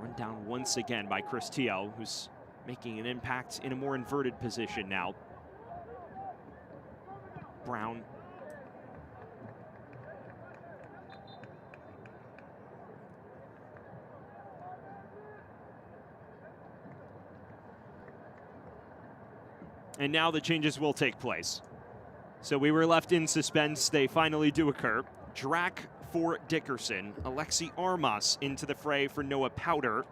Run down once again by Chris Teo, who's making an impact in a more inverted position now. Brown. And now the changes will take place. So we were left in suspense. They finally do occur. Drack for Dickerson. Alexi Armas into the fray for Noah Powder.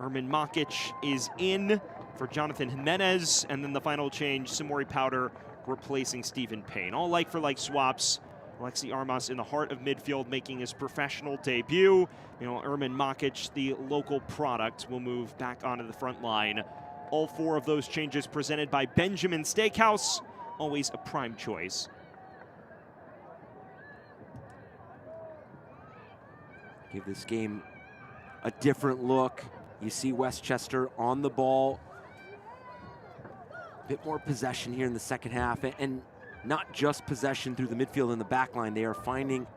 Ermin Makic is in for Jonathan Jimenez. And then the final change, Samori Powder replacing Stephen Payne. All like-for-like swaps. Alexi Armas in the heart of midfield making his professional debut. Ermin Makic, the local product, will move back onto the front line. All 4 of those changes presented by Benjamin Steakhouse, always a prime choice. Give this game a different look. You see Westchester on the ball. A bit more possession here in the second half, and not just possession through the midfield and the back line. They are finding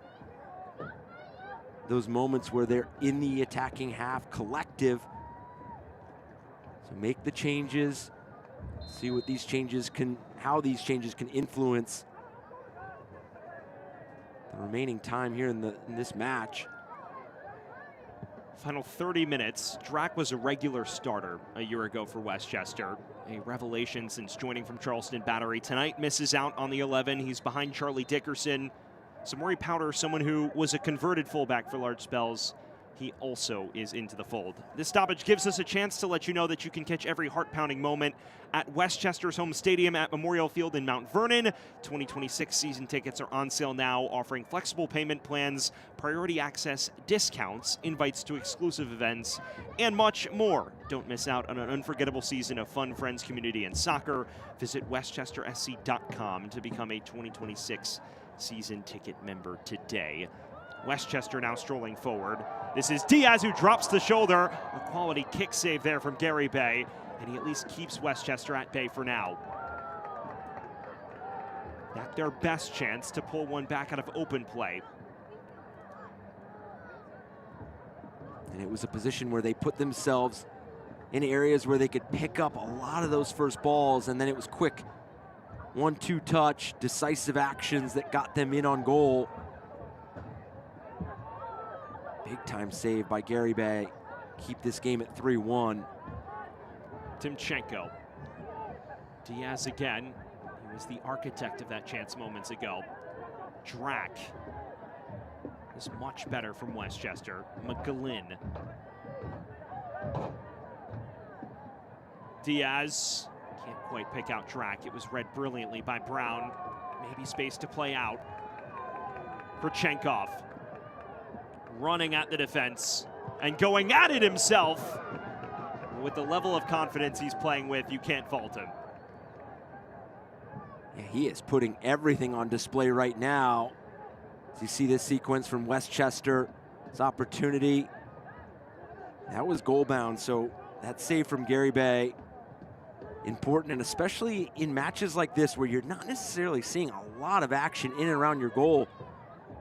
those moments where they're in the attacking half, collective. So make the changes, see what these changes can, how these changes can influence the remaining time here in this match. Final 30 minutes. Drack was a regular starter a year ago for Westchester. A revelation since joining from Charleston Battery. Tonight misses out on the 11. He's behind Charlie Dickerson. Samori Powder, someone who was a converted fullback for large spells. He also is into the fold. This stoppage gives us a chance to let you know that you can catch every heart-pounding moment at Westchester's home stadium at Memorial Field in Mount Vernon. 2026 season tickets are on sale now, offering flexible payment plans, priority access discounts, invites to exclusive events, and much more. Don't miss out on an unforgettable season of fun, friends, community, and soccer. Visit westchestersc.com to become a 2026 season ticket member today. Westchester now strolling forward. This is Diaz who drops the shoulder. A quality kick save there from Gary Bay, and he at least keeps Westchester at bay for now. Not their best chance to pull one back out of open play. And it was a position where they put themselves in areas where they could pick up a lot of those first balls, and then it was quick 1-2 touch, decisive actions that got them in on goal. Big time save by Gary Bay. Keep this game at 3-1. Timchenko. Diaz again. He was the architect of that chance moments ago. Drack is much better from Westchester. McGlynn. Diaz can't quite pick out Drack. It was read brilliantly by Brown. Maybe space to play out. Kurchenkov. Running at the defense and going at it himself. With the level of confidence he's playing with, you can't fault him. Yeah, he is putting everything on display right now. As you see this sequence from Westchester, his opportunity. That was goal bound, so that save from Gary Bay important, and especially in matches like this where you're not necessarily seeing a lot of action in and around your goal,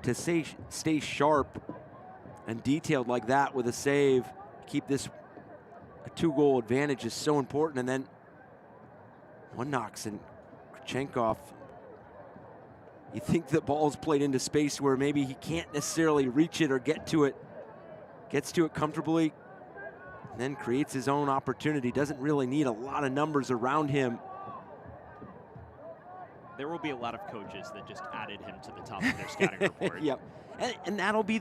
to stay sharp and detailed like that with a save, keep this a 2-goal advantage is so important. And then one knocks and Kurchenkov, you think the ball's played into space where maybe he can't necessarily reach it or get to it, gets to it comfortably, and then creates his own opportunity. Doesn't really need a lot of numbers around him. There will be a lot of coaches that just added him to the top of their scouting report. Yep, and that'll be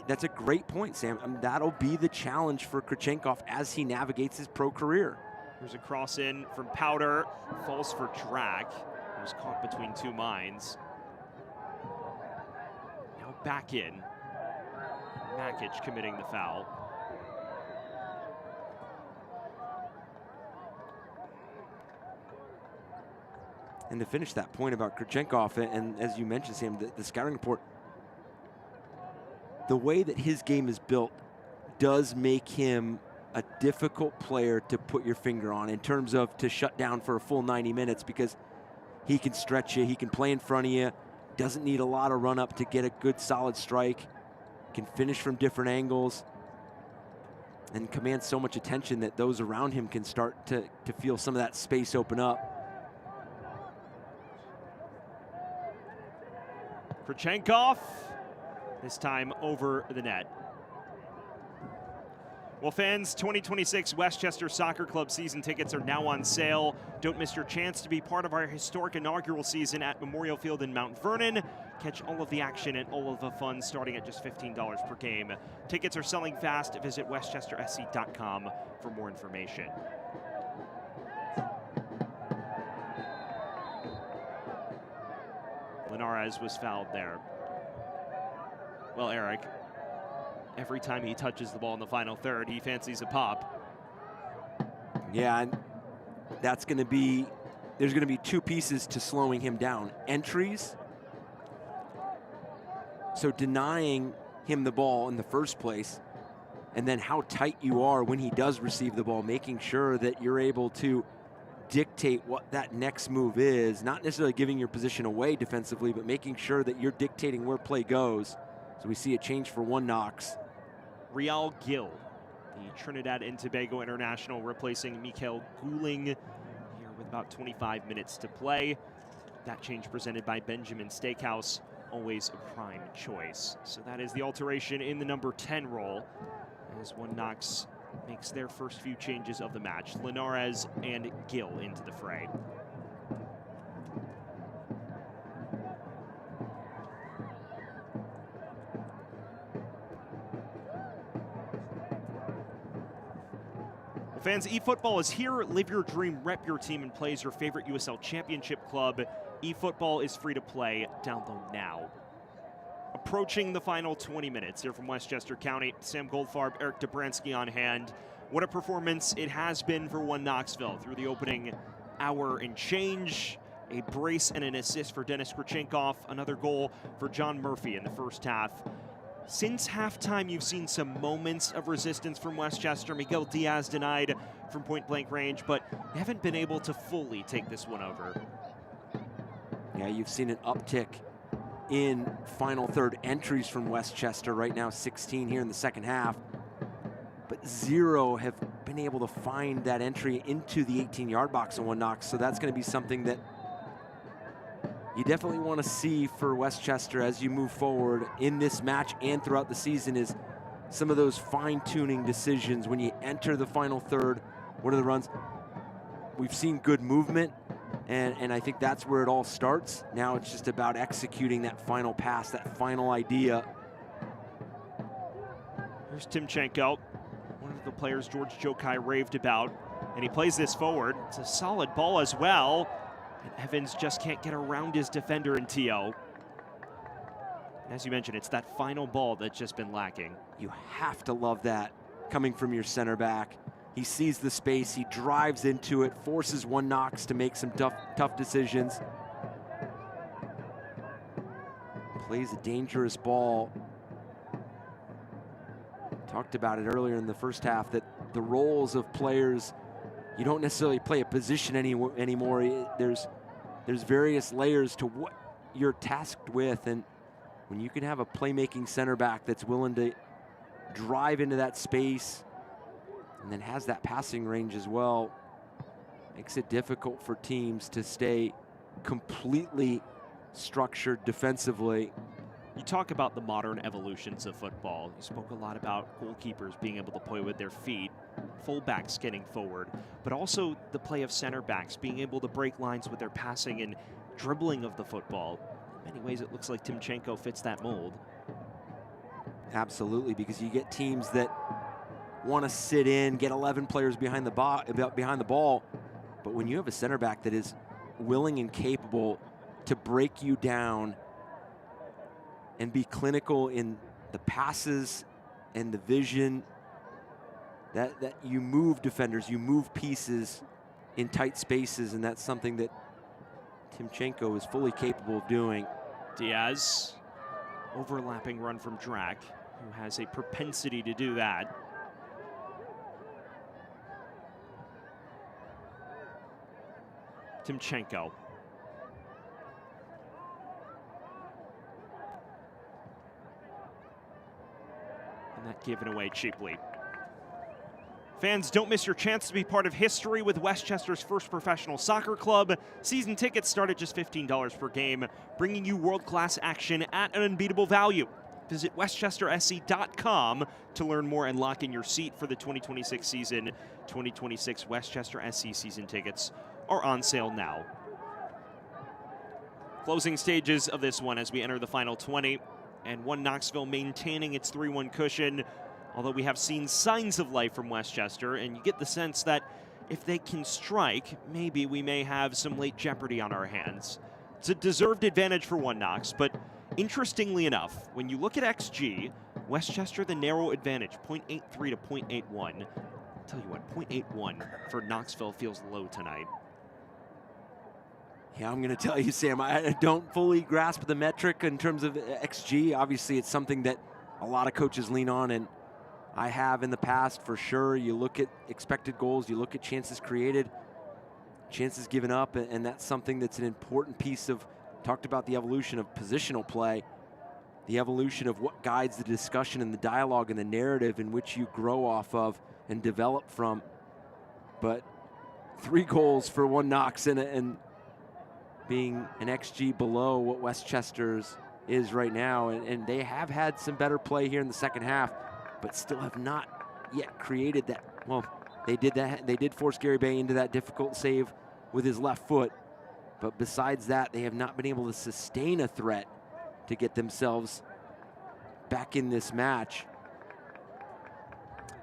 that's a great point, Sam. That'll be the challenge for Kurchenkov as he navigates his pro career. There's a cross in from Powder, falls for drag. It was caught between two minds. Now back in. Makic committing the foul. And to finish that point about Kurchenkov, and as you mentioned, Sam, the scouting report, the way that his game is built does make him a difficult player to put your finger on in terms of to shut down for a full 90 minutes, because he can stretch you, he can play in front of you, doesn't need a lot of run up to get a good solid strike, can finish from different angles, and commands so much attention that those around him can start to feel some of that space open up. Kurchenkov, this time over the net. Well, fans, 2026 Westchester Soccer Club season tickets are now on sale. Don't miss your chance to be part of our historic inaugural season at Memorial Field in Mount Vernon. Catch all of the action and all of the fun starting at just $15 per game. Tickets are selling fast. Visit westchestersc.com for more information. Linares was fouled there. Well, Eric, every time he touches the ball in the final third, he fancies a pop. Yeah, and that's going to be, there's going to be two pieces to slowing him down. Entries, so denying him the ball in the first place, and then how tight you are when he does receive the ball, making sure that you're able to dictate what that next move is, not necessarily giving your position away defensively, but making sure that you're dictating where play goes. So we see a change for one Knox. Real Gil, the Trinidad and Tobago international, replacing Mikael Guling here with about 25 minutes to play. That change presented by Benjamin Steakhouse, always a prime choice. So that is the alteration in the number 10 role, as one Knox makes their first few changes of the match. Linares and Gill into the fray. Well, fans, eFootball is here. Live your dream, rep your team, and play as your favorite USL Championship club. eFootball is free to play. Download now. Approaching the final 20 minutes here from Westchester County. Sam Goldfarb, Eric Dobransky on hand. What a performance it has been for one Knoxville through the opening hour and change. A brace and an assist for Dennis Kurchenkov. Another goal for John Murphy in the first half. Since halftime, you've seen some moments of resistance from Westchester. Miguel Diaz denied from point-blank range, but they haven't been able to fully take this one over. Yeah, you've seen an uptick in final third entries from Westchester. Right now 16 here in the second half, but 0 have been able to find that entry into the 18-yard box in one Knox. So that's going to be something that you definitely want to see for Westchester as you move forward in this match and throughout the season, is some of those fine-tuning decisions when you enter the final third. What are the runs? We've seen good movement, and I think that's where it all starts. Now it's just about executing that final pass, that final idea. Here's Timchenko, one of the players George Jokai raved about, and he plays this forward. It's a solid ball as well, and Evans just can't get around his defender in T.O. As you mentioned, it's that final ball that's just been lacking. You have to love that coming from your center back. He sees the space, he drives into it, forces one Knox to make some tough decisions. Plays a dangerous ball. Talked about it earlier in the first half, that the roles of players you don't necessarily play a position anymore. There's various layers to what you're tasked with, and when you can have a playmaking center back that's willing to drive into that space and then has that passing range as well, makes it difficult for teams to stay completely structured defensively. You talk about the modern evolutions of football. You spoke a lot about goalkeepers being able to play with their feet, fullbacks getting forward, but also the play of center backs being able to break lines with their passing and dribbling of the football. In many ways, it looks like Timchenko fits that mold. Absolutely, because you get teams that want to sit in, get 11 players behind the ball, but when you have a center back that is willing and capable to break you down and be clinical in the passes and the vision, that you move defenders, you move pieces in tight spaces, and that's something that Timchenko is fully capable of doing. Diaz, overlapping run from Drac, who has a propensity to do that. Timchenko. And that given away cheaply. Fans, don't miss your chance to be part of history with Westchester's first professional soccer club. Season tickets start at just $15 per game, bringing you world-class action at an unbeatable value. Visit westchestersc.com to learn more and lock in your seat for the 2026 season. 2026 Westchester SC season tickets are on sale now. Closing stages of this one as we enter the final 20, and one Knoxville maintaining its 3-1 cushion. Although we have seen signs of life from Westchester, and you get the sense that if they can strike, maybe we may have some late jeopardy on our hands. It's a deserved advantage for one Knox, but interestingly enough, when you look at XG, Westchester the narrow advantage, 0.83 to 0.81. I'll tell you what, 0.81 for Knoxville feels low tonight. Yeah, I'm going to tell you, Sam, I don't fully grasp the metric in terms of XG. Obviously, it's something that a lot of coaches lean on, and I have in the past for sure. You look at expected goals, you look at chances created, chances given up, and that's something that's an important piece of, talked about the evolution of positional play, the evolution of what guides the discussion and the dialogue and the narrative in which you grow off of and develop from. But 3 goals for one Knox and being an XG below what Westchester's is right now, and they have had some better play here in the second half, but still have not yet created that. Well, they did force Gary Bay into that difficult save with his left foot, but besides that, they have not been able to sustain a threat to get themselves back in this match.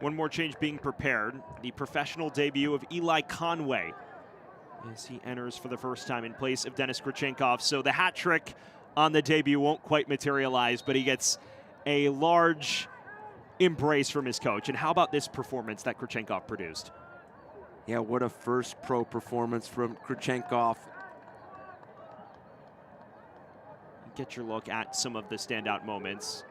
One more change being prepared, the professional debut of Eli Conway as he enters for the first time in place of Denis Krychenkov. So the hat trick on the debut won't quite materialize, but he gets a large embrace from his coach. And how about this performance that Krychenkov produced? Yeah, what a first pro performance from Krychenkov. Get your look at some of the standout moments.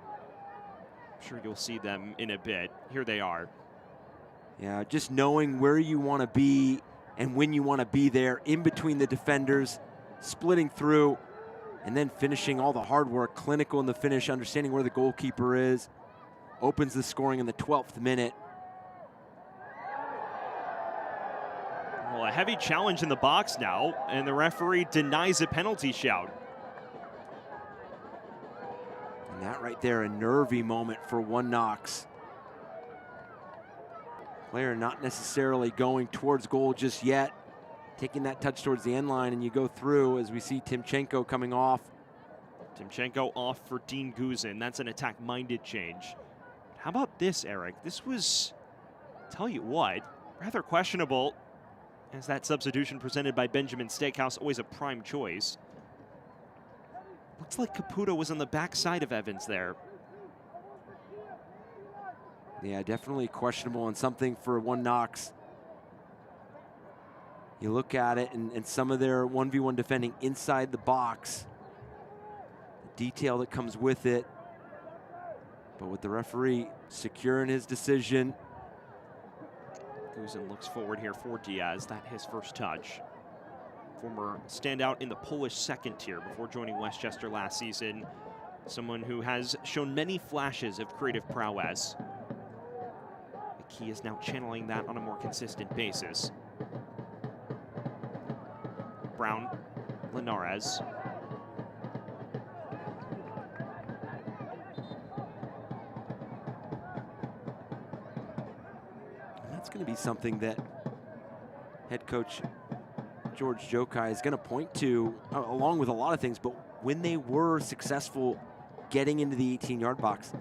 I'm sure you'll see them in a bit. Here they are. Yeah, just knowing where you want to be and when you want to be there, in between the defenders, splitting through, and then finishing all the hard work, clinical in the finish, understanding where the goalkeeper is. Opens the scoring in the 12th minute. Well, a heavy challenge in the box now, and the referee denies a penalty shout. And that right there, a nervy moment for one Knox. Player not necessarily going towards goal just yet. Taking that touch towards the end line, and you go through as we see Timchenko coming off. Timchenko off for Dean Guzin. That's an attack-minded change. How about this, Eric? This was, tell you what, rather questionable, as that substitution presented by Benjamin Steakhouse, always a prime choice. Looks like Caputo was on the backside of Evans there. Yeah, definitely questionable and something for one Knox. You look at it and some of their 1v1 defending inside the box, the detail that comes with it. But with the referee securing his decision, Guzin looks forward here for Diaz. That his first touch. Former standout in the Polish second tier before joining Westchester last season. Someone who has shown many flashes of creative prowess. The key is now channeling that on a more consistent basis. Brown, Linares. That's going to be something that head coach George Jokai is going to point to, along with a lot of things, but when they were successful getting into the 18-yard box,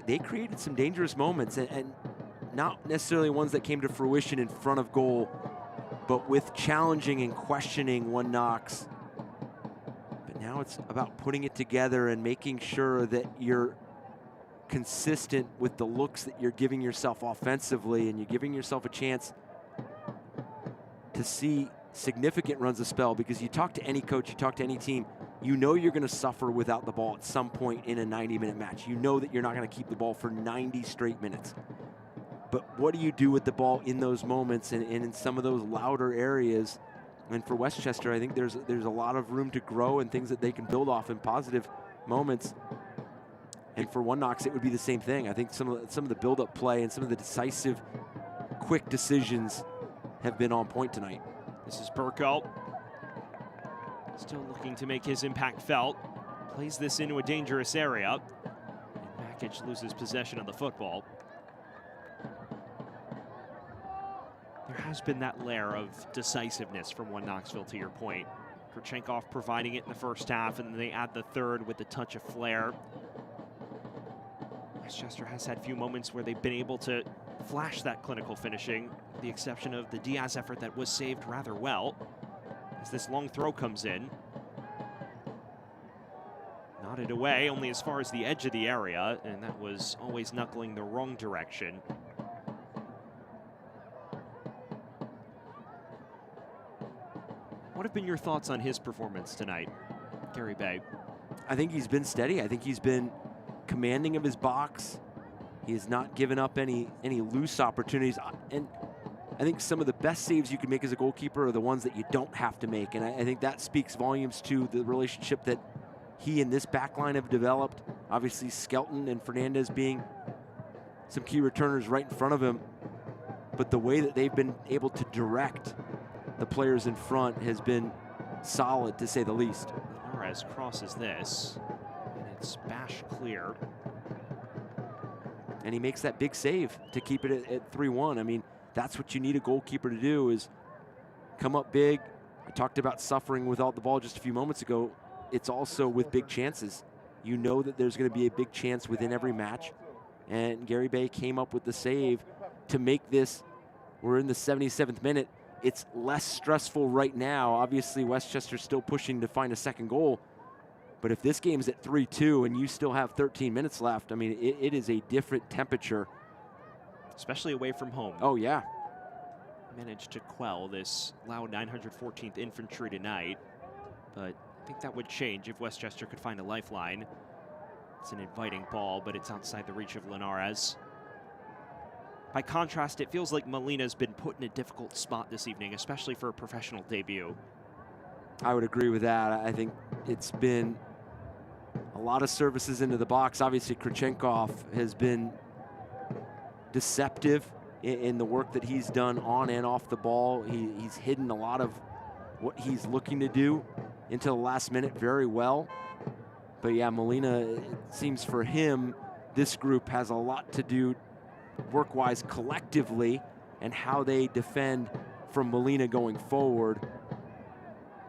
they created some dangerous moments, and not necessarily ones that came to fruition in front of goal, but with challenging and questioning one Knox. But now it's about putting it together and making sure that you're consistent with the looks that you're giving yourself offensively, and you're giving yourself a chance to see significant runs of spell, because you talk to any coach, you talk to any team, you know you're going to suffer without the ball at some point in a 90-minute match. You know that you're not going to keep the ball for 90 straight minutes. But what do you do with the ball in those moments and in some of those louder areas? And for Westchester, I think there's a lot of room to grow and things that they can build off in positive moments. And for One Knox, it would be the same thing. I think some of the build-up play and some of the decisive, quick decisions have been on point tonight. This is Burko. Still looking to make his impact felt. Plays this into a dangerous area. And Makic loses possession of the football. There has been that layer of decisiveness from One Knoxville, to your point. Kurchenkov providing it in the first half, and then they add the third with the touch of flair. Westchester has had few moments where they've been able to flash that clinical finishing, with the exception of the Diaz effort that was saved rather well. As this long throw comes in. Nodded away only as far as the edge of the area, and that was always knuckling the wrong direction. What have been your thoughts on his performance tonight, Gary Bay? I think he's been steady. I think he's been commanding of his box. He has not given up any loose opportunities. And I think some of the best saves you can make as a goalkeeper are the ones that you don't have to make. And I think that speaks volumes to the relationship that he and this back line have developed. Obviously, Skelton and Fernandez being some key returners right in front of him. But the way that they've been able to direct the players in front has been solid, to say the least. Linares crosses this, and it's bash clear. And he makes that big save to keep it at 3-1. I mean, that's what you need a goalkeeper to do, is come up big. I talked about suffering without the ball just a few moments ago. It's also with big chances. You know that there's going to be a big chance within every match. And Gary Bay came up with the save to make this. We're in the 77th minute. It's less stressful right now. Obviously, Westchester's still pushing to find a second goal. But if this game's at 3-2 and you still have 13 minutes left, I mean, it is a different temperature. Especially away from home. Oh, yeah. Managed to quell this loud 914th Infantry tonight. But I think that would change if Westchester could find a lifeline. It's an inviting ball, but it's outside the reach of Linares. By contrast, it feels like Molina's been put in a difficult spot this evening, especially for a professional debut. I would agree with that. I think it's been a lot of services into the box. Obviously, Kurchenkov has been deceptive in the work that he's done on and off the ball. He's hidden a lot of what he's looking to do until the last minute very well. But yeah, Molina, it seems for him, this group has a lot to do work-wise collectively, and how they defend from Molina going forward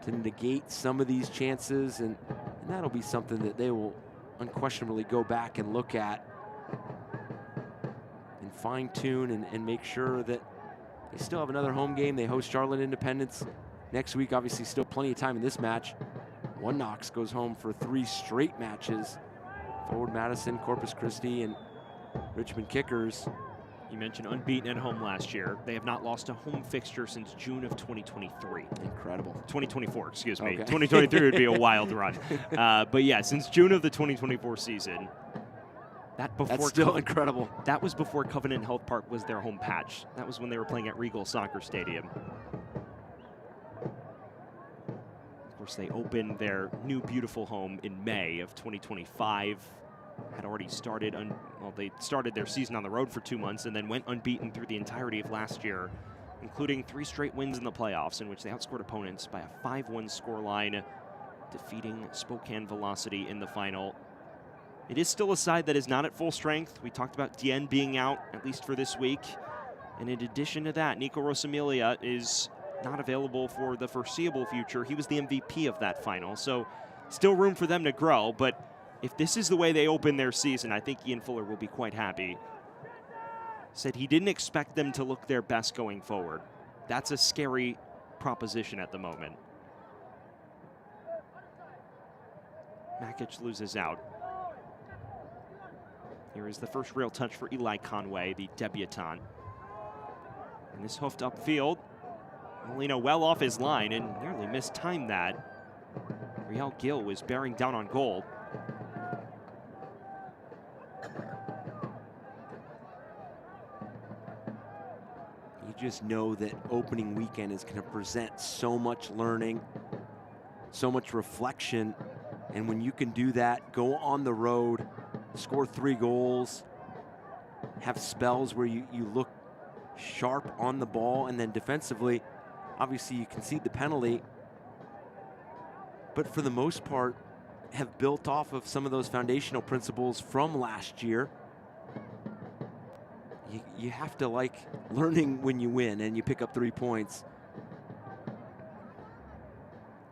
to negate some of these chances, and that'll be something that they will unquestionably go back and look at and fine-tune and make sure that they still have another home game. They host Charlotte Independence next week. Obviously, still plenty of time in this match. One Knox goes home for 3 straight matches. Forward Madison, Corpus Christi, and Richmond Kickers. You mentioned unbeaten at home last year. They have not lost a home fixture since June of 2023. Incredible. 2024, excuse me. Okay. 2023 would be a wild run. But yeah, since June of the 2024 season, That's still incredible. That was before Covenant Health Park was their home patch. That was when they were playing at Regal Soccer Stadium. Of course, they opened their new beautiful home in May of 2025. Had already started, they started their season on the road for 2 months and then went unbeaten through the entirety of last year, including 3 straight wins in the playoffs in which they outscored opponents by a 5-1 scoreline, defeating Spokane Velocity in the final. It is still a side that is not at full strength. We talked about Dien being out, at least for this week. And in addition to that, Nico Rosamilia is not available for the foreseeable future. He was the MVP of that final, so still room for them to grow. But if this is the way they open their season, I think Ian Fuller will be quite happy. Said he didn't expect them to look their best going forward. That's a scary proposition at the moment. Makic loses out. Here is the first real touch for Eli Conway, the debutant. And this hoofed upfield. Molina well off his line and nearly mistimed that. Riel Gill was bearing down on goal. You just know that opening weekend is going to present so much learning, so much reflection. And when you can do that, go on the road, score 3 goals, have spells where you look sharp on the ball, and then defensively, obviously you concede the penalty, but for the most part have built off of some of those foundational principles from last year. You have to like learning when you win and you pick up 3 points.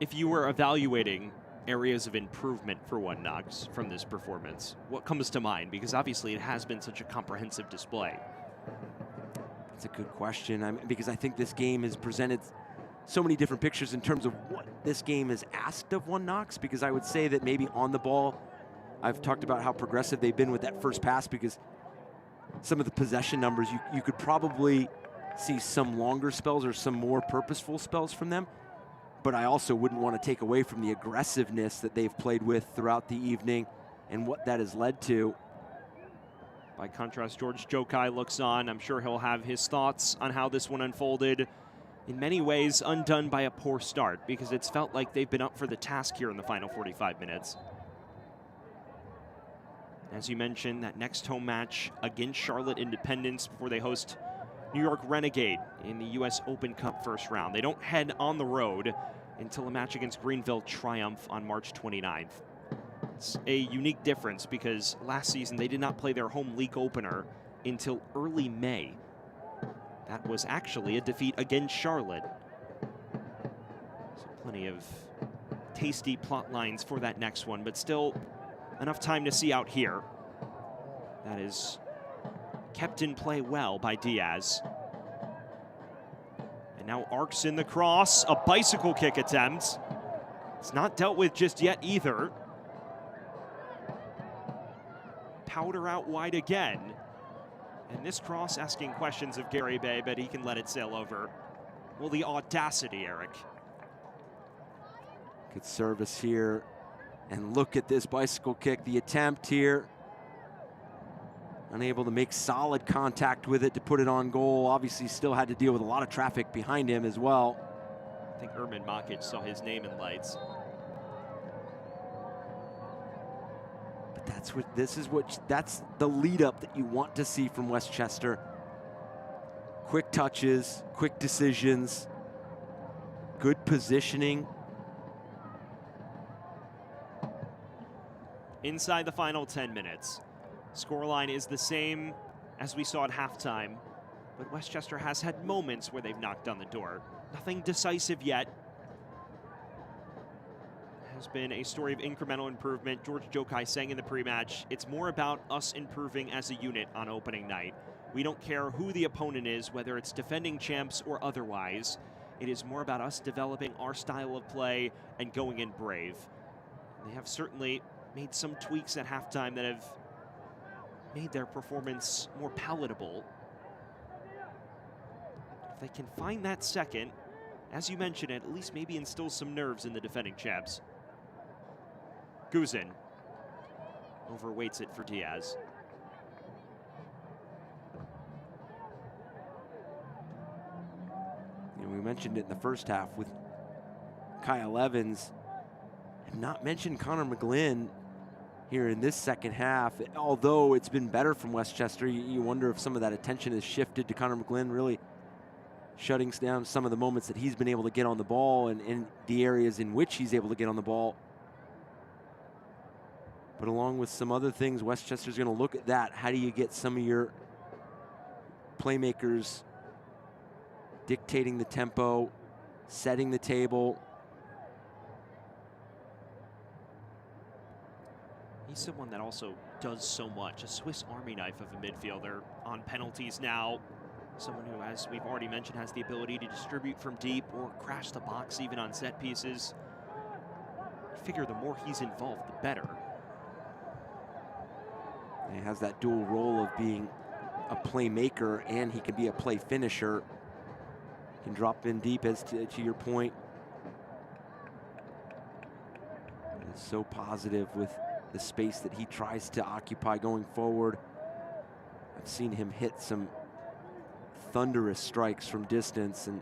If you were evaluating areas of improvement for One Knox from this performance, what comes to mind? Because obviously it has been such a comprehensive display. That's a good question, because I think this game has presented so many different pictures in terms of what this game has asked of One Knox, because I would say that maybe on the ball, I've talked about how progressive they've been with that first pass, because some of the possession numbers, you could probably see some longer spells or some more purposeful spells from them. But I also wouldn't want to take away from the aggressiveness that they've played with throughout the evening and what that has led to. By contrast, George Jokai looks on. I'm sure he'll have his thoughts on how this one unfolded. In many ways, undone by a poor start, because it's felt like they've been up for the task here in the final 45 minutes. As you mentioned, that next home match against Charlotte Independence before they host New York Renegade in the U.S. Open Cup first round. They don't head on the road until a match against Greenville Triumph on March 29th. It's a unique difference because last season they did not play their home league opener until early May. That was actually a defeat against Charlotte. So plenty of tasty plot lines for that next one, but still enough time to see out here. That is kept in play well by Diaz. And now arcs in the cross, a bicycle kick attempt. It's not dealt with just yet either. Powder out wide again. And this cross asking questions of Gary Bay, but he can let it sail over. Well, the audacity, Eric. Good service here. And look at this bicycle kick, the attempt here. Unable to make solid contact with it to put it on goal. Obviously still had to deal with a lot of traffic behind him as well. I think Ermin Makic saw his name in lights. But that's the lead up that you want to see from Westchester. Quick touches, quick decisions, good positioning. Inside the final 10 minutes. Scoreline is the same as we saw at halftime, but Westchester has had moments where they've knocked on the door. Nothing decisive yet. It has been a story of incremental improvement. George Jokai saying in the pre-match, it's more about us improving as a unit on opening night. We don't care who the opponent is, whether it's defending champs or otherwise. It is more about us developing our style of play and going in brave. They have certainly made some tweaks at halftime that have made their performance more palatable. If they can find that second, as you mentioned, at least maybe instill some nerves in the defending champs. Guzin overweights it for Diaz. mentioned it in the first half with Kyle Evans. Have not mentioned Connor McGlynn here in this second half. Although it's been better from Westchester, you wonder if some of that attention has shifted to Connor McGlynn, really shutting down some of the moments that he's been able to get on the ball and in the areas in which he's able to get on the ball. But along with some other things, Westchester's going to look at that. How do you get some of your playmakers dictating the tempo, setting the table? He's someone that also does so much. A Swiss Army knife of a midfielder on penalties now. Someone who, as we've already mentioned, has the ability to distribute from deep or crash the box even on set pieces. I figure the more he's involved, the better. He has that dual role of being a playmaker and he can be a play finisher. Can drop in deep, as to your point. He's so positive with the space that he tries to occupy going forward. I've seen him hit some thunderous strikes from distance, and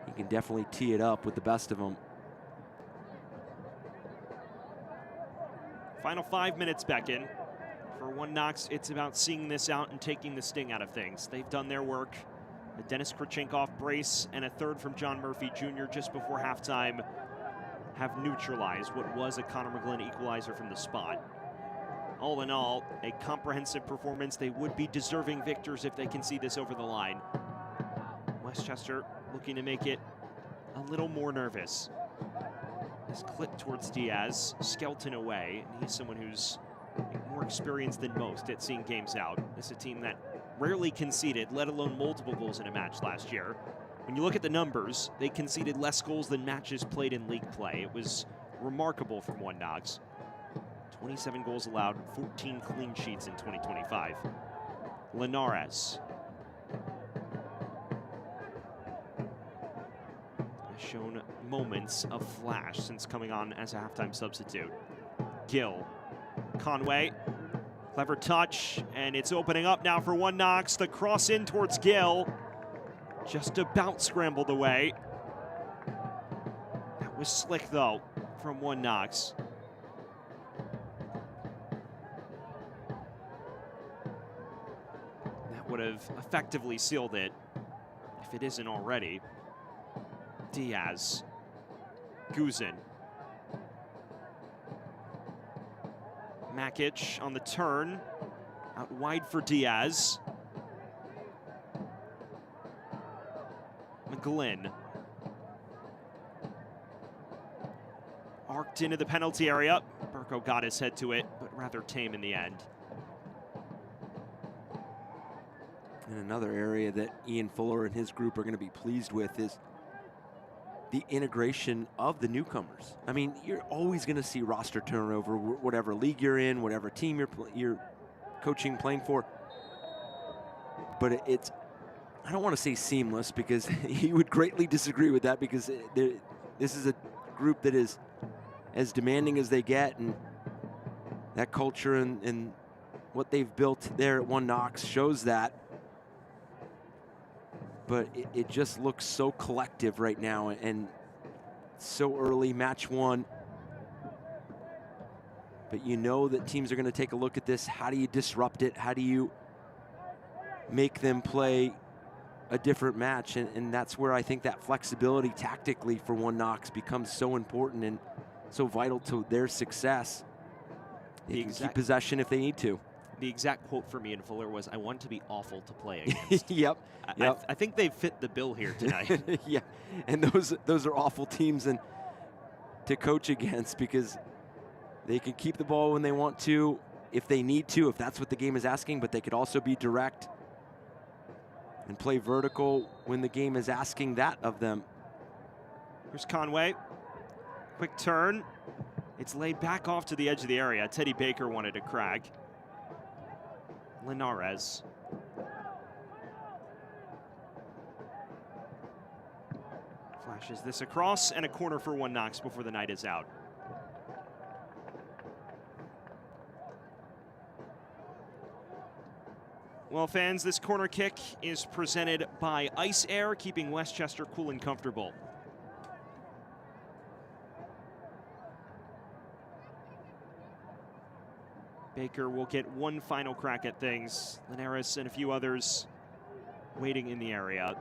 he can definitely tee it up with the best of them. Final 5 minutes, Becken. For One Knox, it's about seeing this out and taking the sting out of things. They've done their work. A Dennis Krachenkov brace and a third from John Murphy Jr. just before halftime have neutralized what was a Connor McGlynn equalizer from the spot. All in all, a comprehensive performance. They would be deserving victors if they can see this over the line. Westchester looking to make it a little more nervous. This clip towards Diaz, Skelton away, and he's someone who's more experienced than most at seeing games out. This is a team that rarely conceded, let alone multiple goals in a match last year. When you look at the numbers, they conceded less goals than matches played in league play. It was remarkable from One Knox. 27 goals allowed, 14 clean sheets in 2025. Linares. Has shown moments of flash since coming on as a halftime substitute. Gill. Conway. Clever touch, and it's opening up now for One Knox. The cross in towards Gill. Just about scrambled away. That was slick, though, from One Knox. That would have effectively sealed it, if it isn't already. Diaz. Guzin. Makic on the turn. Out wide for Diaz. McGlynn. Arced into the penalty area. Burko got his head to it, but rather tame in the end. And another area that Ian Fuller and his group are going to be pleased with is the integration of the newcomers. I mean, you're always going to see roster turnover, whatever league you're in, whatever team you're coaching, playing for. But it's, I don't want to say seamless, because he would greatly disagree with that, because this is a group that is as demanding as they get, and that culture and what they've built there at One Knox shows that. But it just looks so collective right now, and so early, match one. But you know that teams are going to take a look at this. How do you disrupt it? How do you make them play a different match? And that's where I think that flexibility tactically for One Knox becomes so important and so vital to their success. They can keep possession if they need to. The exact quote for me in Fuller was, "I want to be awful to play against." Yep. I think they fit the bill here tonight. Yeah, and those are awful teams and to coach against, because they can keep the ball when they want to, if they need to, if that's what the game is asking, but they could also be direct and play vertical when the game is asking that of them. Here's Conway. Quick turn. It's laid back off to the edge of the area. Teddy Baker wanted to crack. Linares. Flashes this across, and a corner for One Knox before the night is out. Well, fans, this corner kick is presented by Ice Air, keeping Westchester cool and comfortable. Baker will get one final crack at things. Linares and a few others waiting in the area.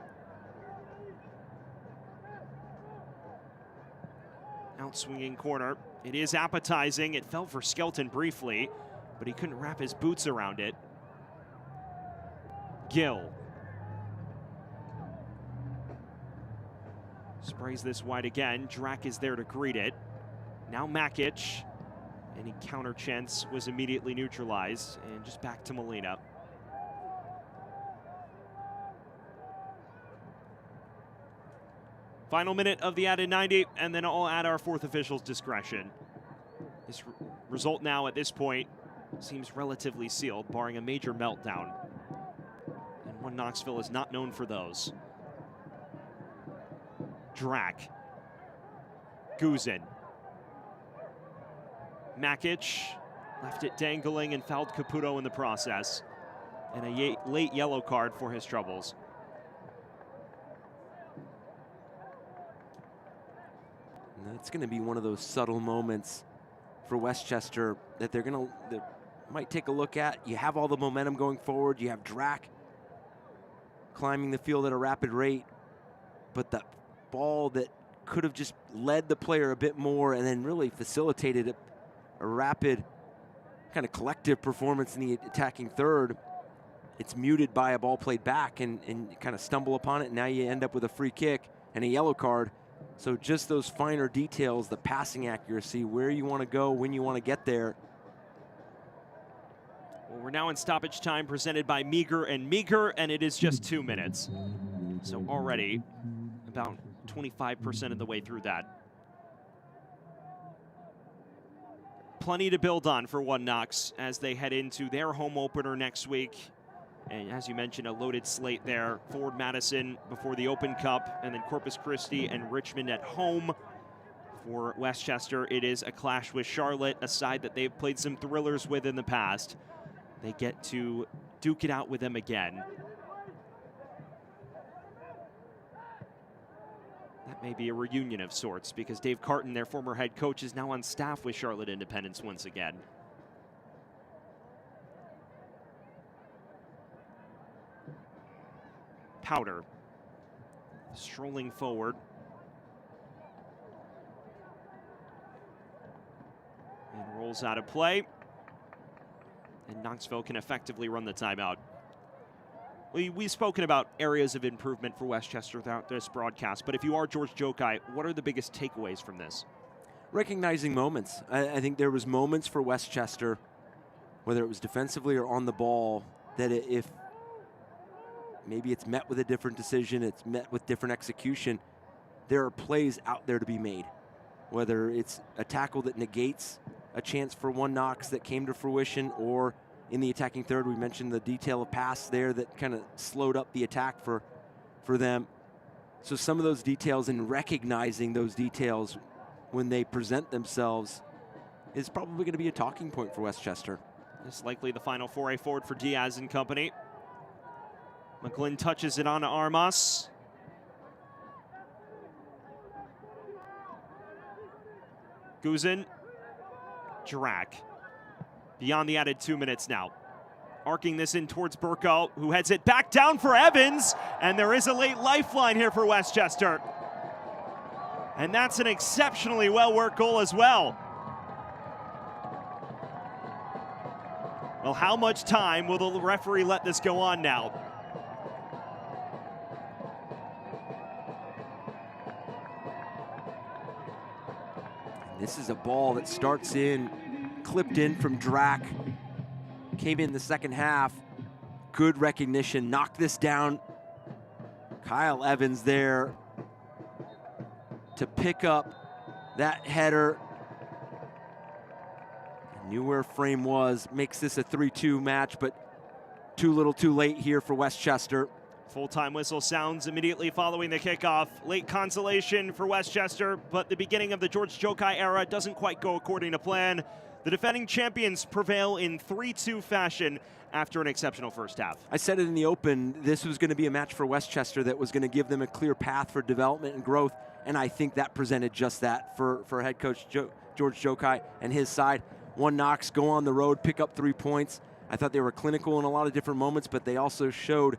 Outswinging corner. It is appetizing. It fell for Skelton briefly, but he couldn't wrap his boots around it. Gill sprays this wide again. Drack is there to greet it. Now Makic. Any counter chance was immediately neutralized, and just back to Molina. Final minute of the added 90, and then all at our fourth official's discretion. This result now at this point seems relatively sealed, barring a major meltdown. And one Knoxville is not known for those. Drack. Guzin. Makic left it dangling and fouled Caputo in the process. And a late yellow card for his troubles. And that's going to be one of those subtle moments for Westchester that they might take a look at. You have all the momentum going forward. You have Drack climbing the field at a rapid rate. But that ball that could have just led the player a bit more and then really facilitated a rapid kind of collective performance in the attacking third. It's muted by a ball played back and you kind of stumble upon it. And now you end up with a free kick and a yellow card. So just those finer details, the passing accuracy, where you want to go, when you want to get there. Well, we're now in stoppage time presented by Meager, and it is just 2 minutes. So already about 25% of the way through that. Plenty to build on for One Knox as they head into their home opener next week. And as you mentioned, a loaded slate there. Ford Madison before the Open Cup, and then Corpus Christi and Richmond at home. For Westchester, it is a clash with Charlotte, a side that they've played some thrillers with in the past. They get to duke it out with them again. That may be a reunion of sorts, because Dave Carton, their former head coach, is now on staff with Charlotte Independence once again. Powder strolling forward. And rolls out of play. And Knoxville can effectively run the timeout. We've spoken about areas of improvement for Westchester throughout this broadcast, but if you are George Jokai, what are the biggest takeaways from this? Recognizing moments. I think there was moments for Westchester, whether it was defensively or on the ball, that if maybe it's met with a different decision, it's met with different execution, there are plays out there to be made. Whether it's a tackle that negates a chance for One Knox that came to fruition, or in the attacking third, we mentioned the detail of pass there that kind of slowed up the attack for them. So some of those details, and recognizing those details when they present themselves, is probably going to be a talking point for Westchester. This is likely the final foray forward for Diaz and company. McGlynn touches it on to Armas. Guzin. Drack. Beyond the added 2 minutes now. Arcing this in towards Burko, who heads it back down for Evans. And there is a late lifeline here for Westchester. And that's an exceptionally well-worked goal as well. Well, how much time will the referee let this go on now? This is a ball that starts in, clipped in from Drack. Came in the second half. Good recognition, knocked this down. Kyle Evans there to pick up that header. Knew where frame was, makes this a 3-2 match, but too little too late here for Westchester. Full-time whistle sounds immediately following the kickoff. Late consolation for Westchester, but the beginning of the George Jokai era doesn't quite go according to plan. The defending champions prevail in 3-2 fashion after an exceptional first half. I said it in the open, this was going to be a match for Westchester that was going to give them a clear path for development and growth, and I think that presented just that for head coach George Jokai and his side. One Knox, go on the road, pick up 3 points. I thought they were clinical in a lot of different moments, but they also showed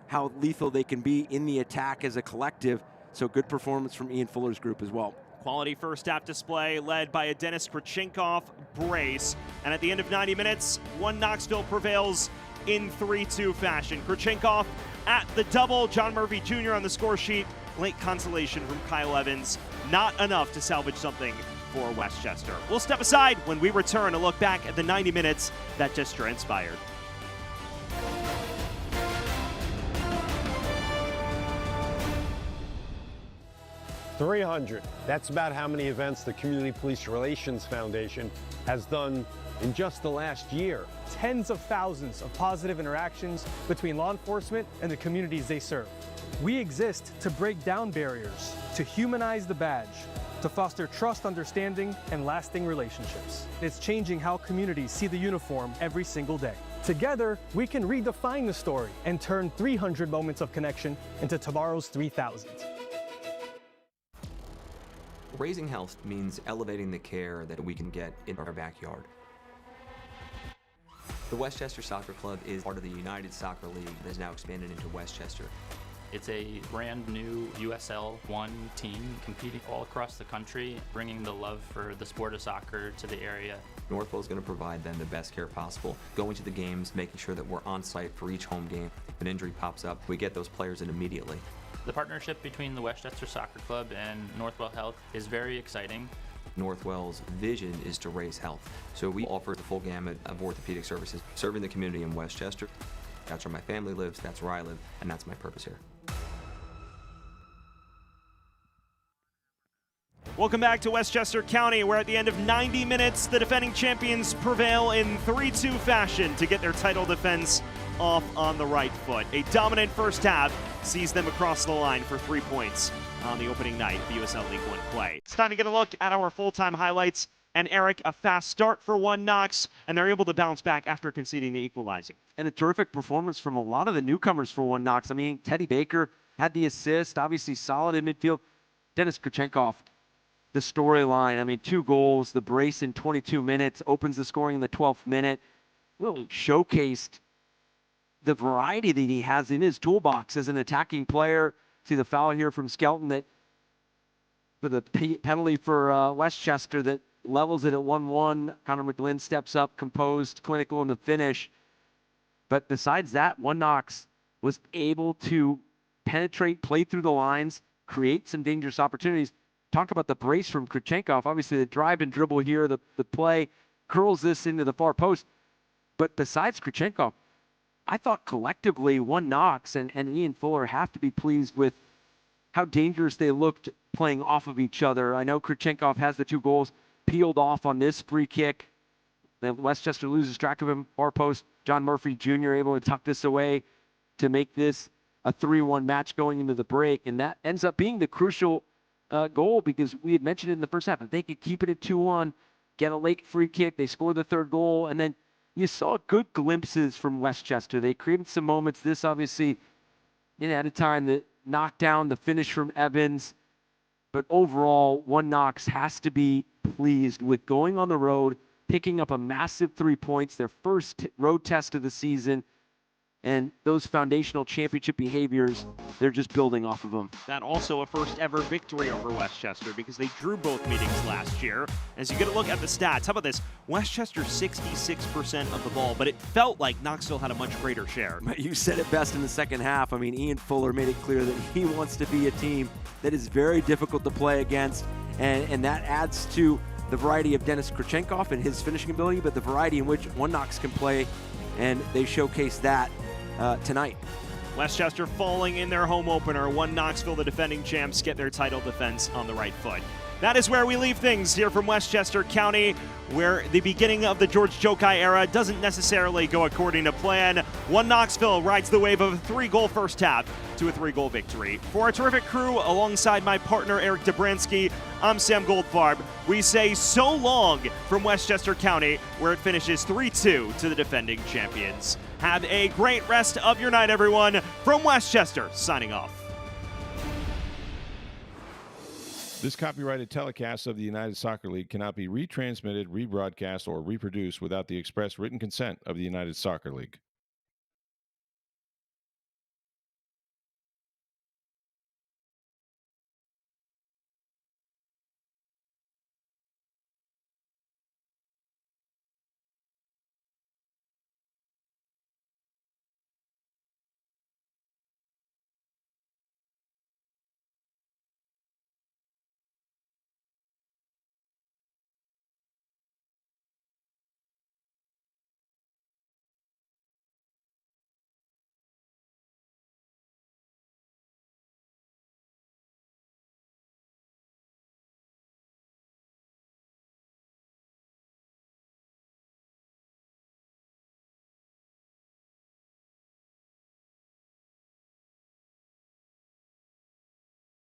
how lethal they can be in the attack as a collective. So good performance from Ian Fuller's group as well. Quality first half display led by a Dennis Krachinkoff brace. And at the end of 90 minutes, One Knoxville prevails in 3-2 fashion. Krachinkoff at the double, John Murphy Jr. on the score sheet. Late consolation from Kyle Evans. Not enough to salvage something for Westchester. We'll step aside when we return to look back at the 90 minutes that just transpired. .300. That's about how many events the Community Police Relations Foundation has done in just the last year. Tens of thousands of positive interactions between law enforcement and the communities they serve. We exist to break down barriers, to humanize the badge, to foster trust, understanding, and lasting relationships. It's changing how communities see the uniform every single day. Together, we can redefine the story and turn 300 moments of connection into tomorrow's 3,000. Raising health means elevating the care that we can get in our backyard. The Westchester Soccer Club is part of the United Soccer League that has now expanded into Westchester. It's a brand new USL One team competing all across the country, bringing the love for the sport of soccer to the area. Northwell is going to provide them the best care possible, going to the games, making sure that we're on site for each home game. If an injury pops up, we get those players in immediately. The partnership between the Westchester Soccer Club and Northwell Health is very exciting. Northwell's vision is to raise health, so we offer the full gamut of orthopedic services, serving the community in Westchester. That's where my family lives, that's where I live, and that's my purpose here. Welcome back to Westchester County, where at the end of 90 minutes, the defending champions prevail in 3-2 fashion to get their title defense off on the right foot. A dominant first half sees them across the line for 3 points on the opening night of the USL League One play. It's time to get a look at our full-time highlights. And Eric, a fast start for One Knox, and they're able to bounce back after conceding the equalizing. And a terrific performance from a lot of the newcomers for One Knox. I mean, Teddy Baker had the assist, obviously solid in midfield. Dennis Krachinkoff, the storyline, I mean, 2 goals, the brace in 22 minutes, opens the scoring in the 12th minute. Really showcased the variety that he has in his toolbox as an attacking player. See the foul here from Skelton that for the penalty for Westchester that levels it at 1-1. Connor McGlynn steps up, composed, clinical in the finish. But besides that, One Knox was able to penetrate, play through the lines, create some dangerous opportunities. Talk about the brace from Krachinkoff. Obviously, the drive and dribble here, the play curls this into the far post. But besides Krachinkoff, I thought collectively One Knox and Ian Fuller have to be pleased with how dangerous they looked playing off of each other. I know Krachinkoff has the 2 goals peeled off on this free kick. Then Westchester loses track of him, far post. John Murphy Jr. able to tuck this away to make this a 3-1 match going into the break. And that ends up being the crucial goal, because we had mentioned it in the first half. If they could keep it at 2-1, get a late free kick, they score the 3rd goal, and then you saw good glimpses from Westchester. They created some moments. This obviously, at a time that knocked down the finish from Evans. But overall, One Knox has to be pleased with going on the road, picking up a massive 3 points, their first road test of the season. And those foundational championship behaviors, they're just building off of them. That also a first ever victory over Westchester, because they drew both meetings last year. As you get a look at the stats, how about this? Westchester 66% of the ball, but it felt like Knoxville had a much greater share. You said it best in the second half. I mean, Ian Fuller made it clear that he wants to be a team that is very difficult to play against, and that adds to the variety of Dennis Krachinkoff and his finishing ability, but the variety in which One Knox can play, and they showcase that tonight. Westchester falling in their home opener. One Knoxville, the defending champs, get their title defense on the right foot. That is where we leave things here from Westchester County, where the beginning of the George Jokai era doesn't necessarily go according to plan. One Knoxville rides the wave of a 3-goal first half to a 3-goal victory. For a terrific crew, alongside my partner Eric Dobransky, I'm Sam Goldfarb. We say so long from Westchester County, where it finishes 3-2 to the defending champions. Have a great rest of your night, everyone. From Westchester, signing off. This copyrighted telecast of the United Soccer League cannot be retransmitted, rebroadcast, or reproduced without the express written consent of the United Soccer League.